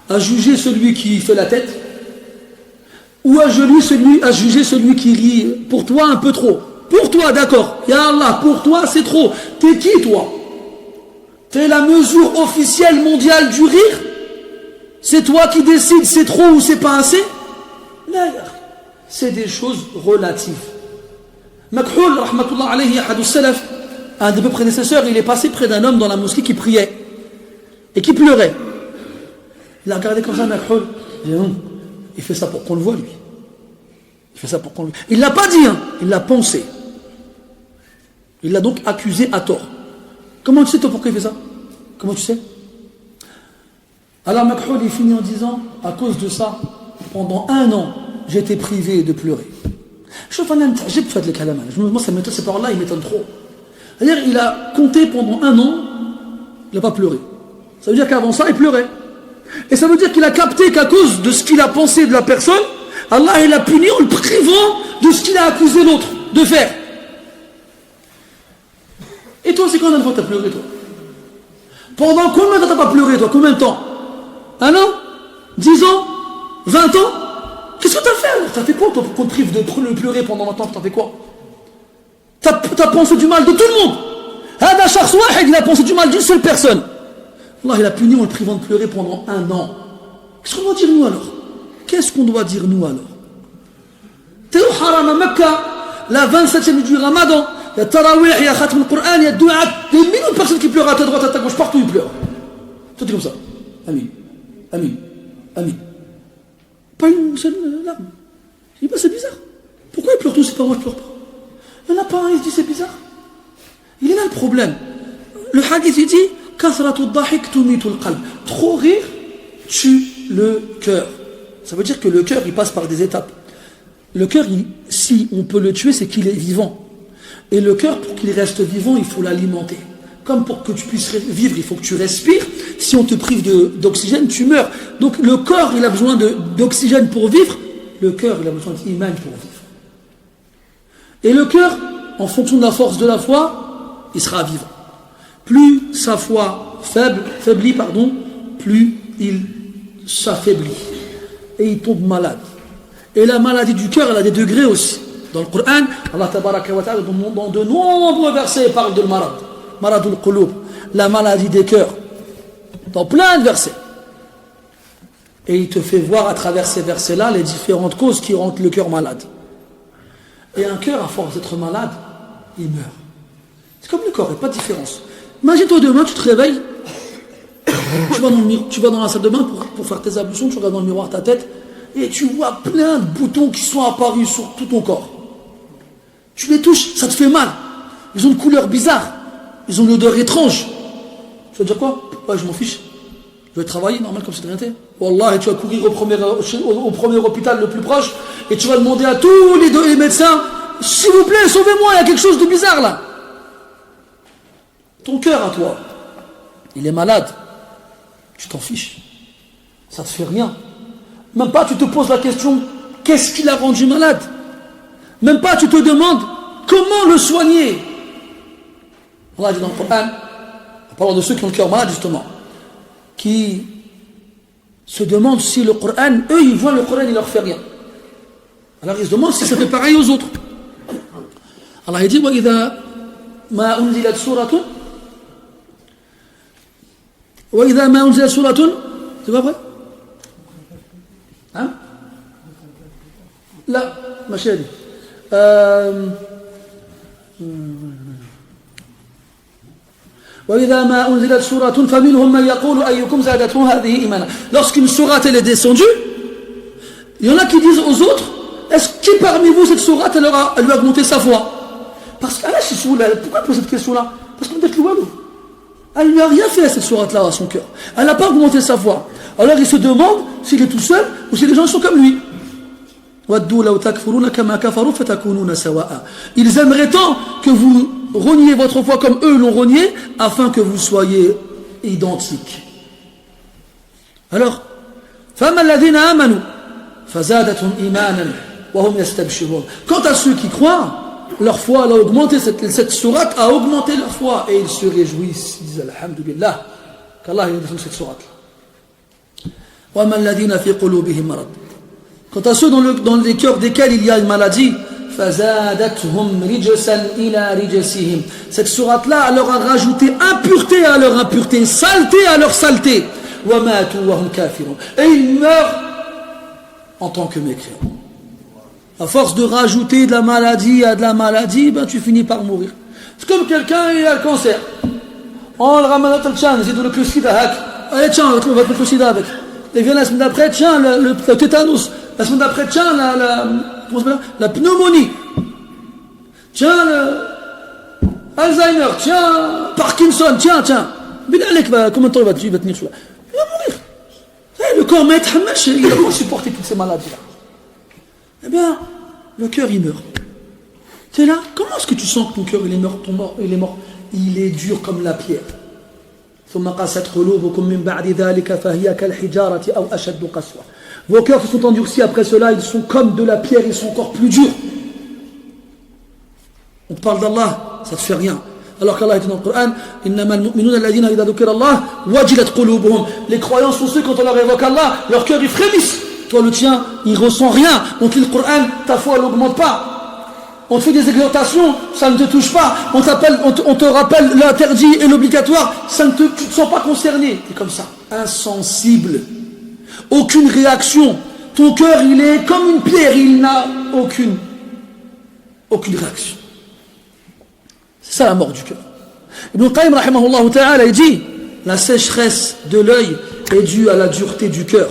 à juger celui qui fait la tête ou à juger celui qui rit pour toi un peu trop. Pour toi, d'accord. Ya Allah, pour toi c'est trop. T'es qui toi? T'es la mesure officielle mondiale du rire? C'est toi qui décides c'est trop ou c'est pas assez? Là, c'est des choses relatives. Makhul, rahmatullah alayhi, ahadou salaf, un de mes prédécesseurs, il est passé près d'un homme dans la mosquée qui priait et qui pleurait. Il a regardé comme ça, Makhul, il fait ça pour qu'on le voit lui. Il fait ça pour qu'on le voit. Il l'a pas dit, hein, il l'a pensé. Il l'a donc accusé à tort. Comment tu sais toi pourquoi il fait ça? Comment tu sais? Alors Makhul, il finit en disant, à cause de ça, pendant 1 an, j'étais privé de pleurer. Moi, ces paroles-là, ils m'étonnent trop. C'est-à-dire, il a compté pendant 1 an, il n'a pas pleuré. Ça veut dire qu'avant ça, il pleurait. Et ça veut dire qu'il a capté qu'à cause de ce qu'il a pensé de la personne, Allah, il a puni en le privant de ce qu'il a accusé l'autre de faire. Et toi, c'est combien de fois tu as pleuré, toi? Pendant combien de temps tu n'as pas pleuré, toi? Combien de temps? 1 an? 10 ans? 20 ans? Qu'est-ce que t'as fait alors? T'as fait quoi toi pour qu'on te prive de pleurer pendant 20 ans? T'as fait quoi? T'as pensé du mal de tout le monde. Hada shakhs wahid, il a pensé du mal d'une seule personne. Allah, il a puni en le privant de pleurer pendant 1 an. Qu'est-ce qu'on doit dire nous alors? Qu'est-ce qu'on doit dire nous alors? T'es au haram à Mecca, la 27e du Ramadan, il y a Tarawih, il y a Khatm al-Qur'an, il y a Dua, des millions de personnes qui pleurent à ta droite, à ta gauche, partout ils pleurent. Tout est comme ça. Amin. Amin. Amin. Pas une seule larme. Je dis, bah c'est bizarre. Pourquoi ils pleurent tous, c'est pas moi je pleure pas? Il n'y en a pas un, il se dit c'est bizarre. Il est là le problème. Le hadith il dit, Kathratu dhahik tumitu al-qalb. Trop rire tue le cœur. Ça veut dire que le cœur il passe par des étapes. Le cœur, si on peut le tuer, c'est qu'il est vivant. Et le cœur, pour qu'il reste vivant, il faut l'alimenter. Comme pour que tu puisses vivre, il faut que tu respires. Si on te prive d'oxygène, tu meurs. Donc le corps, il a besoin d'oxygène pour vivre. Le cœur, il a besoin d'iman pour vivre. Et le cœur, en fonction de la force de la foi, il sera vivant. Plus sa foi faiblit, plus il s'affaiblit. Et il tombe malade. Et la maladie du cœur, elle a des degrés aussi. Dans le Coran, Allah tabaraka wa ta'ala, dans de nombreux versets, il parle de marad. Maradul qulub, la maladie des cœurs. Dans plein de versets. Et il te fait voir à travers ces versets-là les différentes causes qui rendent le cœur malade. Et un cœur, à force d'être malade, il meurt. C'est comme le corps, il n'y a pas de différence. Imagine-toi demain, tu te réveilles, tu vas dans la salle de bain pour faire tes ablutions, tu regardes dans le miroir ta tête, et tu vois plein de boutons qui sont apparus sur tout ton corps. Tu les touches, ça te fait mal. Ils ont une couleur bizarre. Ils ont une odeur étrange. Tu vas dire quoi? Ouais, je m'en fiche. Je vais travailler normal comme si de rien n'était. Wallah, et tu vas courir au premier hôpital le plus proche et tu vas demander à tous les médecins, s'il vous plaît, sauvez-moi, il y a quelque chose de bizarre là. Ton cœur à toi, il est malade. Tu t'en fiches. Ça te fait rien. Même pas tu te poses la question, qu'est-ce qui l'a rendu malade? Même pas tu te demandes, comment le soigner? Allah dit dans le Coran, en parlant de ceux qui ont le cœur malade justement, qui se demandent si le Coran, eux ils voient le Coran, il leur fait rien. Alors ils se demandent si ça fait pareil aux autres. Allah dit, وَإِذَا مَا أُنزِلَتْ سُورَةٌ c'est pas vrai? Hein? لا ماشي هذه وإذا ما أنزلت سورة فمنهم من يقول أيكم زادته هذه إيمانا. Lorsqu'une sourate elle est descendue, il y en a qui disent aux autres, est-ce que parmi vous cette sourate elle lui a augmenté sa foi? Parce que pourquoi poser cette question là? Parce qu'on dit que elle lui a rien fait cette sourate là à son cœur. Elle n'a pas augmenté sa foi. Alors il se demande s'il est tout seul ou si les gens sont comme lui. Ils aimeraient tant que vous reniez votre foi comme eux l'ont renié, afin que vous soyez identiques. Alors, quant à ceux qui croient, leur foi a augmenté, cette sourate a augmenté leur foi, et ils se réjouissent, ils disent alhamdulillah, qu'Allah a descendu cette sourate. Quant à ceux dans les cœurs desquels il y a une maladie, cette sourate-là leur a rajouté impureté à leur impureté, saleté à leur saleté. Et ils meurent en tant que mécréants. À force de rajouter de la maladie à de la maladie, ben tu finis par mourir. C'est comme quelqu'un qui a le cancer. On le ramène à Tchan, c'est le sida. Allez, tiens, on va mettre le sida avec. Et vient la semaine d'après, tiens, le tétanos. La semaine d'après, tiens, la pneumonie. Tiens, Alzheimer. Tiens, Parkinson. Tiens. Combien de temps il va tenir celui-là? Il va mourir. Le corps maître, il ne va pas supporter toutes ces maladies-là. Eh bien, le cœur, il meurt. Tu es là, comment est-ce que tu sens que ton cœur, il est mort? Il est dur comme la pierre. Vos cœurs se sont endurcis après cela, ils sont comme de la pierre, ils sont encore plus durs. On te parle d'Allah, ça ne te fait rien. Alors qu'Allah dit dans le Coran, les croyants sont ceux quand on leur évoque Allah, leur cœur ils frémissent. Toi, le tien, il ressent rien. On te lit le Coran, ta foi, elle n'augmente pas. On te fait des exhortations, ça ne te touche pas. On te rappelle l'interdit et l'obligatoire, tu ne te sens pas concerné. Tu es comme ça, insensible. Aucune réaction. Ton cœur, il est comme une pierre, il n'a aucune réaction. C'est ça la mort du cœur. Ibn Qayyim, rahimahullah ta'ala, il dit, la sécheresse de l'œil est due à la dureté du cœur.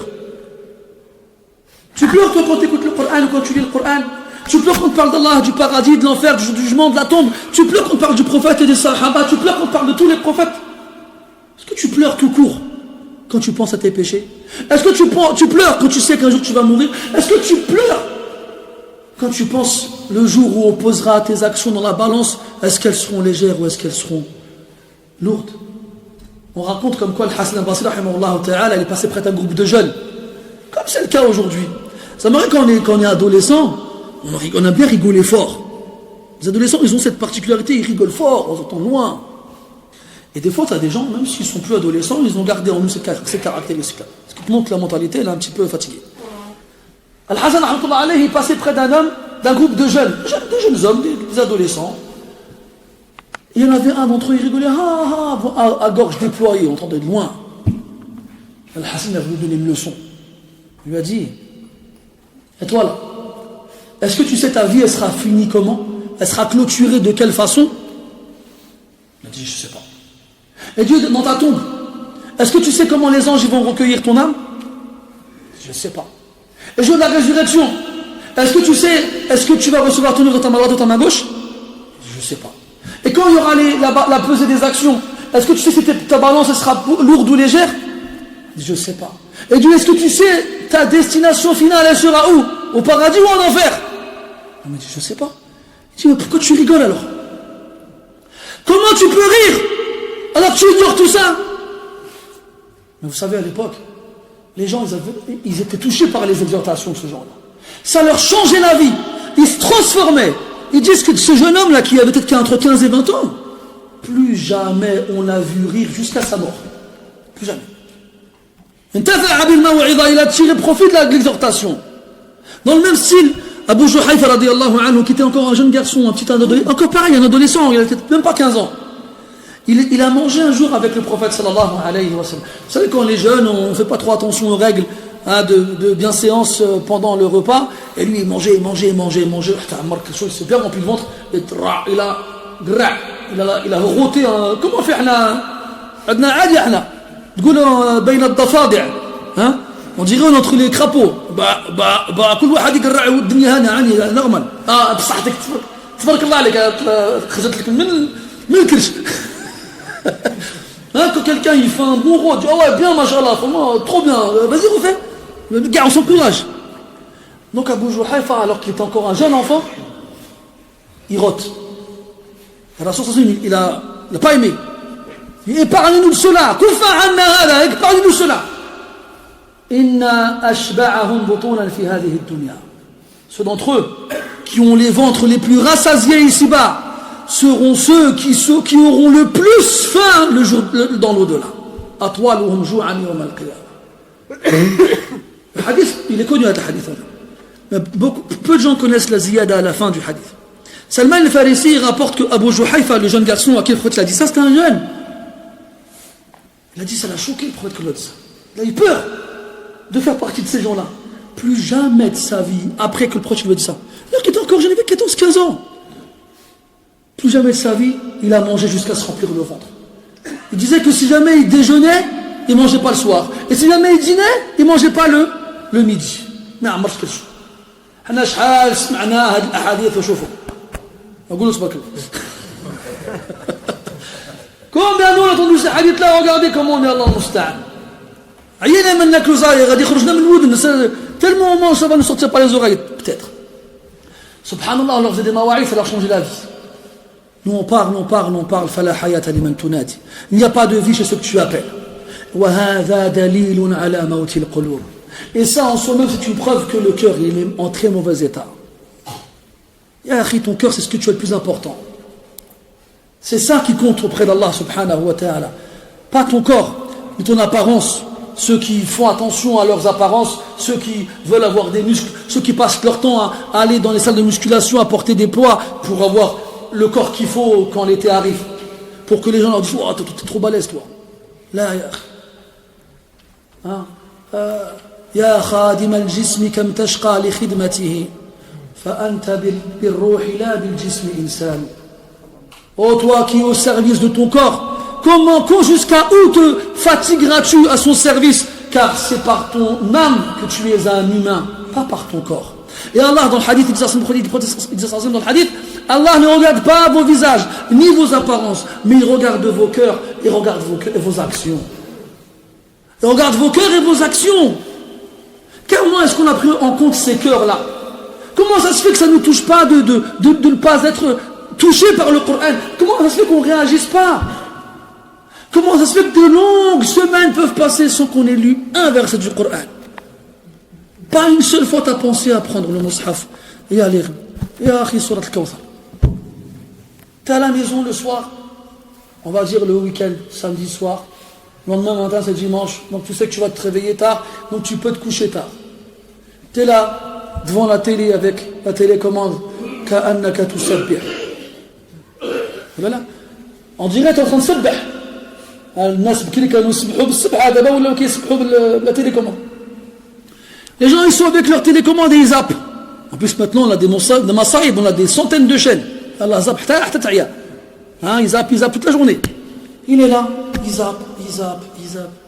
Tu pleures toi quand tu écoutes le Coran ou quand tu lis le Coran. Tu pleures quand on parle d'Allah, du paradis, de l'enfer, du jugement, de la tombe. Tu pleures quand on parle du prophète et des sahaba. Tu pleures quand on parle de tous les prophètes. Est-ce que tu pleures tout court quand tu penses à tes péchés? Est-ce que tu pleures quand tu sais qu'un jour tu vas mourir? Est-ce que tu pleures quand tu penses le jour où on posera tes actions dans la balance, est-ce qu'elles seront légères ou est-ce qu'elles seront lourdes? On raconte comme quoi le Hassan al-Basri, rahimahullah ta'ala, il est passé près d'un groupe de jeunes. Comme c'est le cas aujourd'hui. Ça m'arrive quand on est adolescent, on a bien rigolé fort. Les adolescents, ils ont cette particularité, ils rigolent fort, on entend loin. Et des fois, tu as des gens, même s'ils ne sont plus adolescents, ils ont gardé en eux ces caractéristiques-là. Ce qui te montre que la mentalité, elle est un petit peu fatiguée. Al-Hassan, il est passé près d'un groupe de jeunes, des jeunes hommes, des adolescents. Il y en avait un d'entre eux, il rigolait, à gorge déployée, on entendait de loin. Al-Hassan a voulu donner une leçon. Il lui a dit, et toi là, est-ce que tu sais ta vie, elle sera finie comment? Elle sera clôturée de quelle façon? Il a dit, je ne sais pas. Et Dieu, dans ta tombe, est-ce que tu sais comment les anges vont recueillir ton âme? Je ne sais pas. Et jour de la résurrection, est-ce que tu sais, est-ce que tu vas recevoir ton œuvre dans ta main droite ou dans ta main gauche? Je ne sais pas. Et quand il y aura la pesée des actions, est-ce que tu sais si ta balance elle sera lourde ou légère? Je ne sais pas. Et Dieu, est-ce que tu sais ta destination finale, elle sera où? Au paradis ou en enfer? Il m'a dit, je ne sais pas. Il dit, mais pourquoi tu rigoles alors? Comment tu peux rire alors que tu ignores tout ça? Mais vous savez, à l'époque, les gens, ils étaient touchés par les exhortations de ce genre-là. Ça leur changeait la vie. Ils se transformaient. Ils disent que ce jeune homme-là, qui avait peut-être entre 15 et 20 ans, plus jamais on l'a vu rire jusqu'à sa mort. Plus jamais. Il a tiré profit de l'exhortation. Dans le même style, Abu Juhayfa radiyallahu anhu, qui était encore un jeune garçon, un petit adolescent, encore pareil, un adolescent, il n'avait même pas 15 ans. Il a mangé un jour avec le prophète sallallahu alayhi wa sallam. Vous savez, quand les jeunes, on ne fait pas trop attention aux règles de bienséance pendant le repas, et lui il mangeait, quelque chose, il s'est bien rempli le ventre, et il a roté, comment on fait on dirait entre les crapauds. كل واحد يقرع والدنيا هنا نورمال. بصحتك تبارك الله عليك خرجت لك من الكرش. Quand quelqu'un il fait un bon rôle, dit oh ouais bien machallah, trop bien, vas-y refais. Le gars on s'encourage. Donc Abu Juhayfa, alors qu'il est encore un jeune enfant, il rote. Alors il a pas aimé. Épargnez-nous de cela. Épargnez-nous de cela. Ceux d'entre eux qui ont les ventres les plus rassasiés ici-bas seront ceux qui auront le plus faim dans l'au-delà. Le hadith, il est connu à ce hadith. Mais peu de gens connaissent la ziyada à la fin du hadith. Salman al-Farisi rapporte que Abu Juhayfa, le jeune garçon à qui le prophète l'a dit ça, c'était un jeune. Il a dit, ça l'a choqué le prophète que l'a dit ça. Il a eu peur de faire partie de ces gens-là. Plus jamais de sa vie, après que le prophète lui a dit ça. Alors qu'il était encore jeune, il avait 14-15 ans. Plus jamais de sa vie, il a mangé jusqu'à se remplir le ventre. Il disait que si jamais il déjeunait, il ne mangeait pas le soir. Et si jamais il dînait, il ne mangeait pas le midi. ما عمرش كنشوف. حنا شحال سمعنا هذه الاحاديث وشوفوا. نقولوا تبارك الله. Combien nous on a entendu ces hadiths-là, regardez comment on est Allah Musta'an. عينا من ناكلوا زاير غادي يخرجنا من الودن tellement on mange ça va nous sortir par les oreilles peut-être. Subhanallah, on leur faisait des mawaïs, ça leur changeait la vie. Nous on parle fala hayata liman tunadi. Il n'y a pas de vie chez ceux que tu appelles. Wa hadha dalilun ala mawti al-qulub. Et ça en soi-même c'est une preuve que le cœur il est en très mauvais état. Ya akhi, ton cœur c'est ce que tu as le plus important. C'est ça qui compte auprès d'Allah subhanahu wa ta'ala. Pas ton corps, mais ton apparence. ceux qui font attention à leurs apparences, ceux qui veulent avoir des muscles, ceux qui passent leur temps à aller dans les salles de musculation, à porter des poids pour avoir le corps qu'il faut quand l'été arrive. Pour que les gens leur disent « Oh, t'es trop balèze, toi. » Là, يا خادم الجسم كم تشقى لخدمته فأنت بالروح لا بالجسم إنسان. Oh toi qui es au service de ton corps, jusqu'à où te fatigueras-tu à son service? Car c'est par ton âme que tu es un humain, pas par ton corps. Et Allah dans le hadith, il dit dans le hadith, Allah ne regarde pas vos visages, ni vos apparences, mais il regarde vos cœurs, il regarde vos actions. Il regarde vos cœurs et vos actions. Comment est-ce qu'on a pris en compte ces cœurs-là? Comment ça se fait que ça ne nous touche pas de ne pas être touché par le Coran? Comment ça se fait qu'on ne réagisse pas? Comment ça se fait que de longues semaines peuvent passer sans qu'on ait lu un verset du Coran? Pas une seule fois tu as pensé à prendre le mushaf et à lire. Ya akhi surat al-Kawthar. Tu es à la maison le soir, on va dire le week-end, samedi soir. Le lendemain matin c'est dimanche, donc tu sais que tu vas te réveiller tard, donc tu peux te coucher tard. Tu es là, devant la télé avec la télécommande, ka'annaka tusabbih. Voilà. On dirait que tu es en train de sabbih. Les gens ils sont avec leur télécommande et ils zappent. En plus maintenant on a des masaïb, on a des centaines de chaînes. Allah zapp, ils zappent toute la journée. Il est là, il zappe.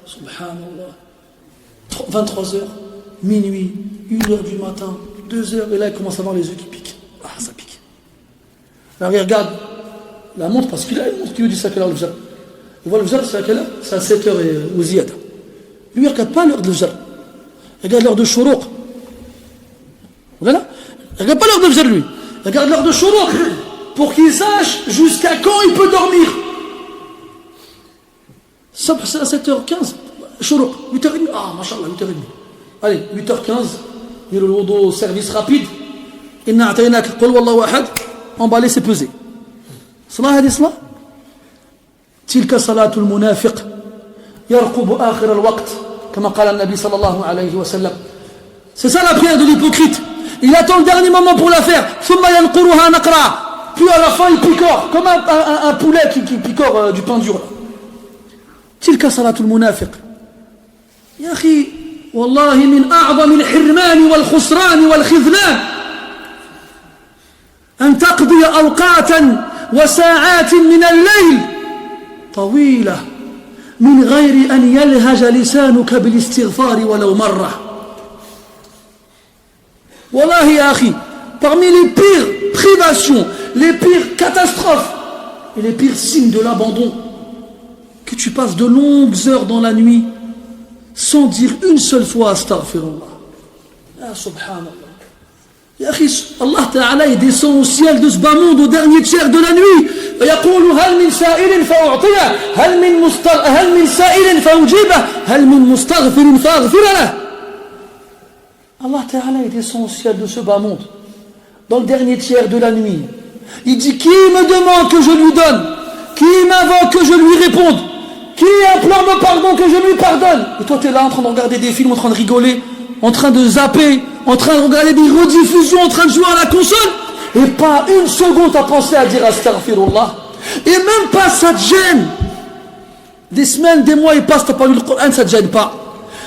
Subhanallah. 23h, minuit, 1h du matin, 2h, et là il commence à avoir les yeux qui piquent. Ah, ça pique. Alors il regarde la montre, parce qu'il a une montre qui lui dit ça à quelle heure le fajr. Il voit le fajr, c'est à quelle heure? C'est à 7h et au ziyad. Lui il ne regarde pas l'heure de fajr. Il regarde l'heure de shuruq. Voilà. Il ne regarde pas l'heure de fajr lui. Il regarde l'heure de shuruq pour qu'il sache jusqu'à quand il peut dormir. C'est à 7h15, shuruq, 8h30, ah, mashallah, 8h30. Allez, 8h15, il y a le wudu, service rapide. Inna a'taynak, qul wallahu ahad, emballé, c'est pesé. Salah hadi salah. Tilka salatul munafiq, yarqubu akhir al-waqt, comme qala le Nabi sallallahu alayhi wa sallam. C'est ça la prière de l'hypocrite. Il attend le dernier moment pour la faire. Thumma yanquruha naqra. Puis à la fin, il picore, comme un poulet qui picore du pain dur. تلك صلاة المنافق يا أخي والله من أعظم الحرمان والخسران والخذلان أن تقضي أوقاتا وساعات من الليل طويلة من غير أن يلهج لسانك بالاستغفار ولو مرة. والله يا أخي, parmi les pires privations, les pires catastrophes et les pires signes de l'abandon, que tu passes de longues heures dans la nuit sans dire une seule fois astaghfirullah. Ah, subhanallah. Ya akhi, Allah Ta'ala il descend au ciel de ce bas monde au dernier tiers de la nuit. يقول هل من سائل فأعطيه هل من سائل فأجيبه هل من مستغفر فأغفر له. Allah Ta'ala il descend au ciel de ce bas monde dans le dernier tiers de la nuit. Il dit qui me demande que je lui donne, qui m'invoque que je lui réponde, qui implore mon pardon que je lui pardonne. Et toi tu es là en train de regarder des films, en train de rigoler, en train de zapper, en train de regarder des rediffusions, en train de jouer à la console, et pas une seconde à penser à dire astaghfirullah. Et même pas ça te gêne. Des semaines, des mois ils passent, tu n'as pas lu le Coran, ça te gêne pas.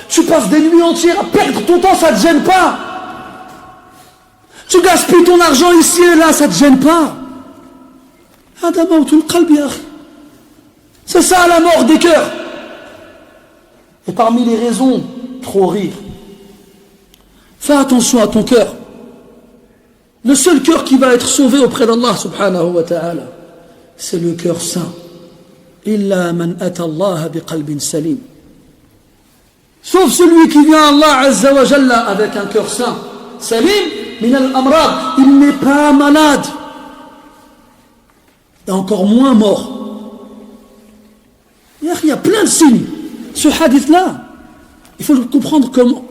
Tu passes des nuits entières à perdre ton temps, ça te gêne pas. Tu gaspilles ton argent ici et là, ça te gêne pas. C'est ça la mort des cœurs. Et parmi les raisons, trop rire. Fais attention à ton cœur. Le seul cœur qui va être sauvé auprès d'Allah subhanahu wa ta'ala, c'est le cœur saint. Illa man ata Allah biqalbin salim. Sauf celui qui vient à Allah azza wa jalla avec un cœur saint. Salim min al-amrad, il n'est pas malade. Et encore moins mort. Il y a plein de signes. Ce hadith-là, il faut le comprendre comment.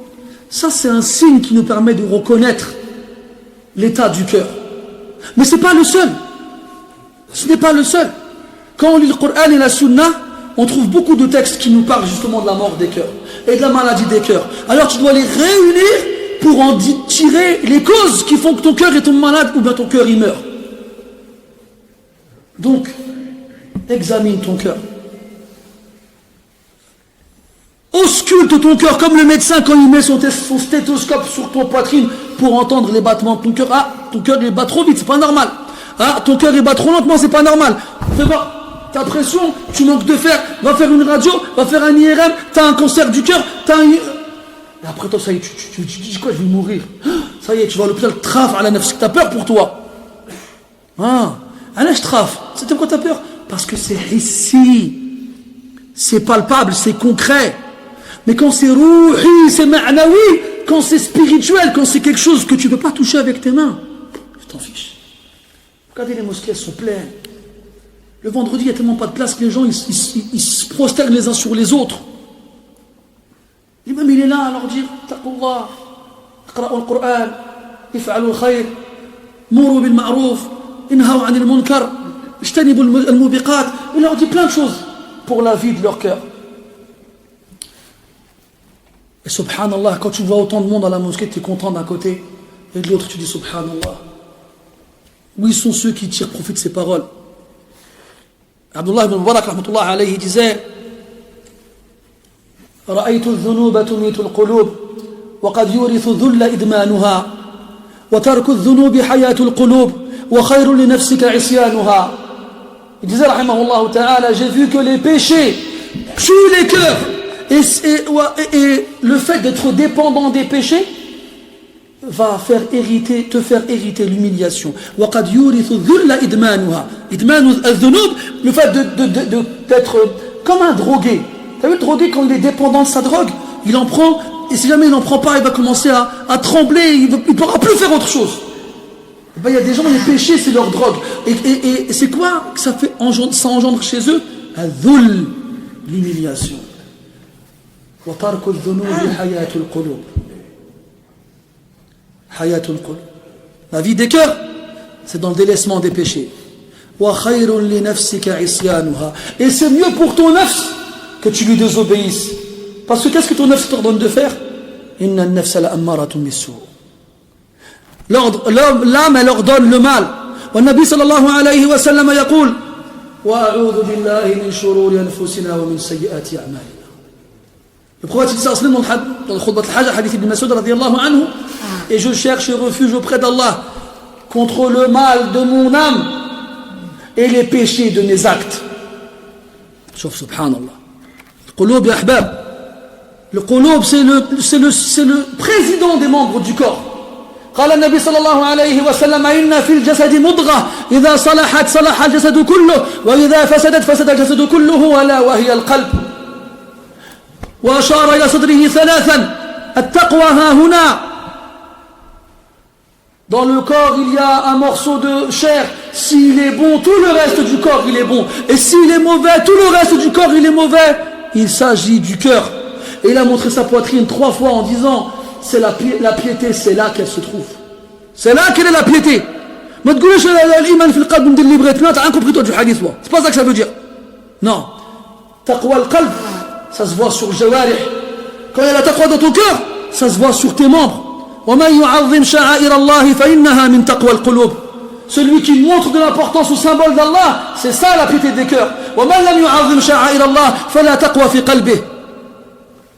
Ça, c'est un signe qui nous permet de reconnaître l'état du cœur. Mais ce n'est pas le seul. Ce n'est pas le seul. Quand on lit le Coran et la Sunna, on trouve beaucoup de textes qui nous parlent justement de la mort des cœurs et de la maladie des cœurs. Alors tu dois les réunir pour en tirer les causes qui font que ton cœur est malade ou bien ton cœur il meurt. Donc, examine ton cœur. Ausculte ton cœur comme le médecin quand il met son stéthoscope sur ton poitrine pour entendre les battements de ton cœur. Ah, ton cœur il bat trop vite, c'est pas normal. Ah, ton cœur il bat trop lentement, c'est pas normal. Fais voir, ta pression, tu manques de fer, va faire une radio, va faire un IRM, t'as un cancer du cœur, Et après toi, ça y est, tu dis quoi, je vais mourir. Ça y est, tu vas à l'hôpital, traf à la nefs, t'as peur pour toi. Ah, je traf. C'est de quoi t'as peur? Parce que c'est ici. C'est palpable, c'est concret. Mais quand c'est rouhi, c'est ma'nawi, quand c'est spirituel, quand c'est quelque chose que tu ne peux pas toucher avec tes mains, je t'en fiche. Regardez, les mosquées, elles sont pleines. Le vendredi, il n'y a tellement pas de place que les gens, ils se prosternent les uns sur les autres. L'imam, il est là à leur dire, taqullah, iqra'u al-Qur'an, if'alu al-khayr, mourou bil-ma'rouf, inhaw 'anil munkar, ijtanibu al-mubiqat. Il leur dit plein de choses pour la vie de leur cœur. Et subhanallah, quand tu vois autant de monde à la mosquée, tu es content d'un côté, et de l'autre tu dis subhanallah. Où ils sont ceux qui tirent profit de ces paroles? Abdullah ibn Mubarak rahmatullah alayhi disait رأيت الذنوب تميت القلوب وقد يورث الذل إدمانها وترك الذنوب حياة القلوب وخير لنفسك عصيانها. Il disait rahimahullah ta'ala, j'ai vu que les péchés tuent les cœurs. Et le fait d'être dépendant des péchés va te faire hériter l'humiliation. وَقَدْ يُورِثُ الذُّلَّ إِدْمَانُهَا. إِدْمَانُ الذُّنُوب, le fait d'être comme un drogué. Tu as vu le drogué, quand il est dépendant de sa drogue, il en prend, et si jamais il n'en prend pas, il va commencer à trembler, il ne pourra plus faire autre chose. Il y a des gens, les péchés, c'est leur drogue. Et c'est quoi que ça engendre chez eux? الذُّلْ, l'humiliation. وترك الذنوب حياة القلوب. حياة القلوب. La vie des cœurs, c'est dans le délaissement des péchés. وخير لنفسك عصيانها. Et c'est mieux pour ton nafs que tu lui désobéisses. Parce que qu'est-ce que ton nafs t'ordonne de faire? إن النفس لأمارة بالسوء. L'âme, elle ordonne le mal. والنبي صلى الله عليه وسلم يقول وأعوذ بالله من شرور أنفسنا ومن سيئات أعمالنا. Le prophète sallallahu alayhi wa sallam dans le khutbah al-hajj, hadith ibn Mas'ud radiyallahu anhu, et je cherche refuge auprès d'Allah contre le mal de mon âme et les péchés de mes actes. Sauf subhanallah. Le qulub ya ahbab. Le qulub, c'est le président des membres du corps. قال النبي صلى الله عليه وسلم إن في الجسد مضغة إذا صلحت صلح الجسد كله وإذا فسدت فسد الجسد كله ألا وهي القلب. وأشار إلى صدره ثلاثا التقوى ها هنا. Dans le corps il y a un morceau de chair, s'il est bon tout le reste du corps il est bon, et s'il est mauvais tout le reste du corps il est mauvais. Il s'agit du cœur. Et il a montré sa poitrine 3 fois en disant c'est la piété, c'est là qu'elle se trouve, c'est là qu'elle est la piété. ما تقولش الإيمان في القلب ندير اللي بغيت. Non, t'as rien compris toi du hadith. C'est pas ça que ça veut dire. Non, taqwa al-qalb, ça se voit sur le jawarih. Quand il y a la taqwa dans ton cœur, ça se voit sur tes membres. وَمَنْ يُعَظِّمْ شَعَائِرَ اللَّهِ فَإِنَّهَا مِنْ تَقْوَى الْقُلُوبِ. Celui qui montre de l'importance au symbole d'Allah, c'est ça la piété des cœurs. وَمَنْ لَمْ يُعَظِّمْ شَعَائِرَ اللَّهِ فَلَا تَقْوَى فِي قَلْبِهِ.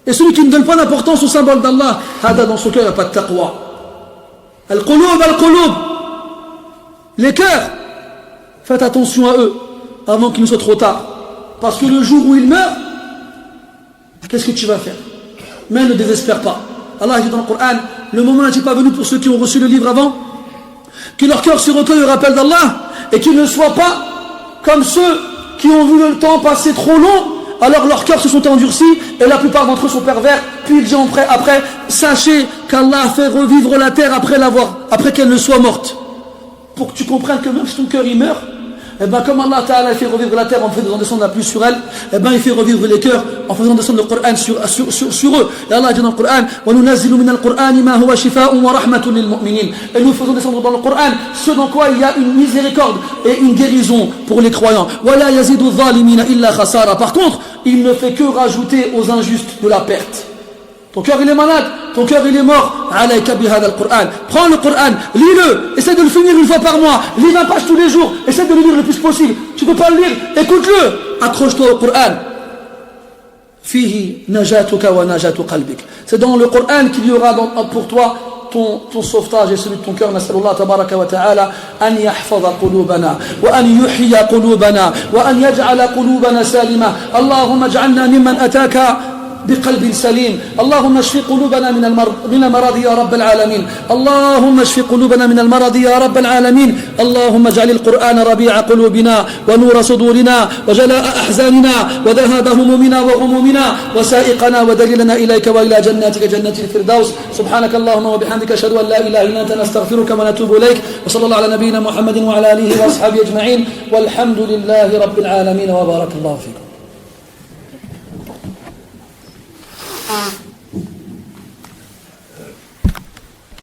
Et celui qui ne donne pas d'importance au symbole d'Allah, dans son cœur il n'y a pas de taqwa. Al-qulub, al-qulub. Les cœurs, faites attention à eux avant qu'il ne soit trop tard. Parce que le jour où ils meurent, qu'est-ce que tu vas faire? Mais ne désespère pas. Allah dit dans le Coran, le moment n'est-il pas venu pour ceux qui ont reçu le livre avant, que leur cœur se recueille au rappel d'Allah, et qu'ils ne soient pas comme ceux qui ont vu le temps passer trop long, alors leurs cœurs se sont endurcis, et la plupart d'entre eux sont pervers. Puis il dit après, sachez qu'Allah fait revivre la terre après qu'elle ne soit morte. Pour que tu comprennes que même si ton cœur il meurt, Eh bien, comme Allah Ta'ala fait revivre la terre en faisant descendre la pluie sur elle, eh bien, il fait revivre les cœurs en faisant descendre le Coran sur eux. Et Allah dit dans le Coran, وَنُنَزِّلُ مِنَ الْقُرْآنِ مَا هُوَ شِفَاءٌ وَرَحْمَةٌ لِلْمُؤْمِنِينَ. Et nous faisons descendre dans le Coran ce dans quoi il y a une miséricorde et une guérison pour les croyants. وَلَا يَزِدُ الظَّالِمِينَ إِلَّا خَسَارًا. Par contre, il ne fait que rajouter aux injustes de la perte. Ton cœur il est malade, ton cœur il est mort. Alayka bihada al-Qur'an. Prends le Qur'an, lis-le, essaie de le finir une fois par mois. Lis 20 pages tous les jours, essaie de le lire le plus possible. Tu ne peux pas le lire, écoute-le. Accroche-toi au Qur'an. Fihi najatuka wa najatu qalbik. C'est dans le Qur'an qu'il y aura pour toi ton sauvetage et celui de ton cœur. Nas'alullah tabaraka wa ta'ala an yahfaza qulubana wa an yuhya qulubana wa an yaj'ala qulubana salima. Allahumma ij'alna mimman ataka بقلب سليم. اللهم اشف قلوبنا من المرض يا رب العالمين. اللهم اشف قلوبنا من المرض يا رب العالمين. اللهم اجعل القرآن ربيع قلوبنا ونور صدورنا وجلاء أحزاننا وذهاب همومنا وغمومنا وسائقنا ودليلنا إليك وإلى جناتك جنة الفردوس. سبحانك اللهم وبحمدك أشهد أن لا إله إلا أنت نستغفرك ونتوب إليك. وصلى الله على نبينا محمد وعلى آله وأصحابه أجمعين والحمد لله رب العالمين وبارك الله فيكم.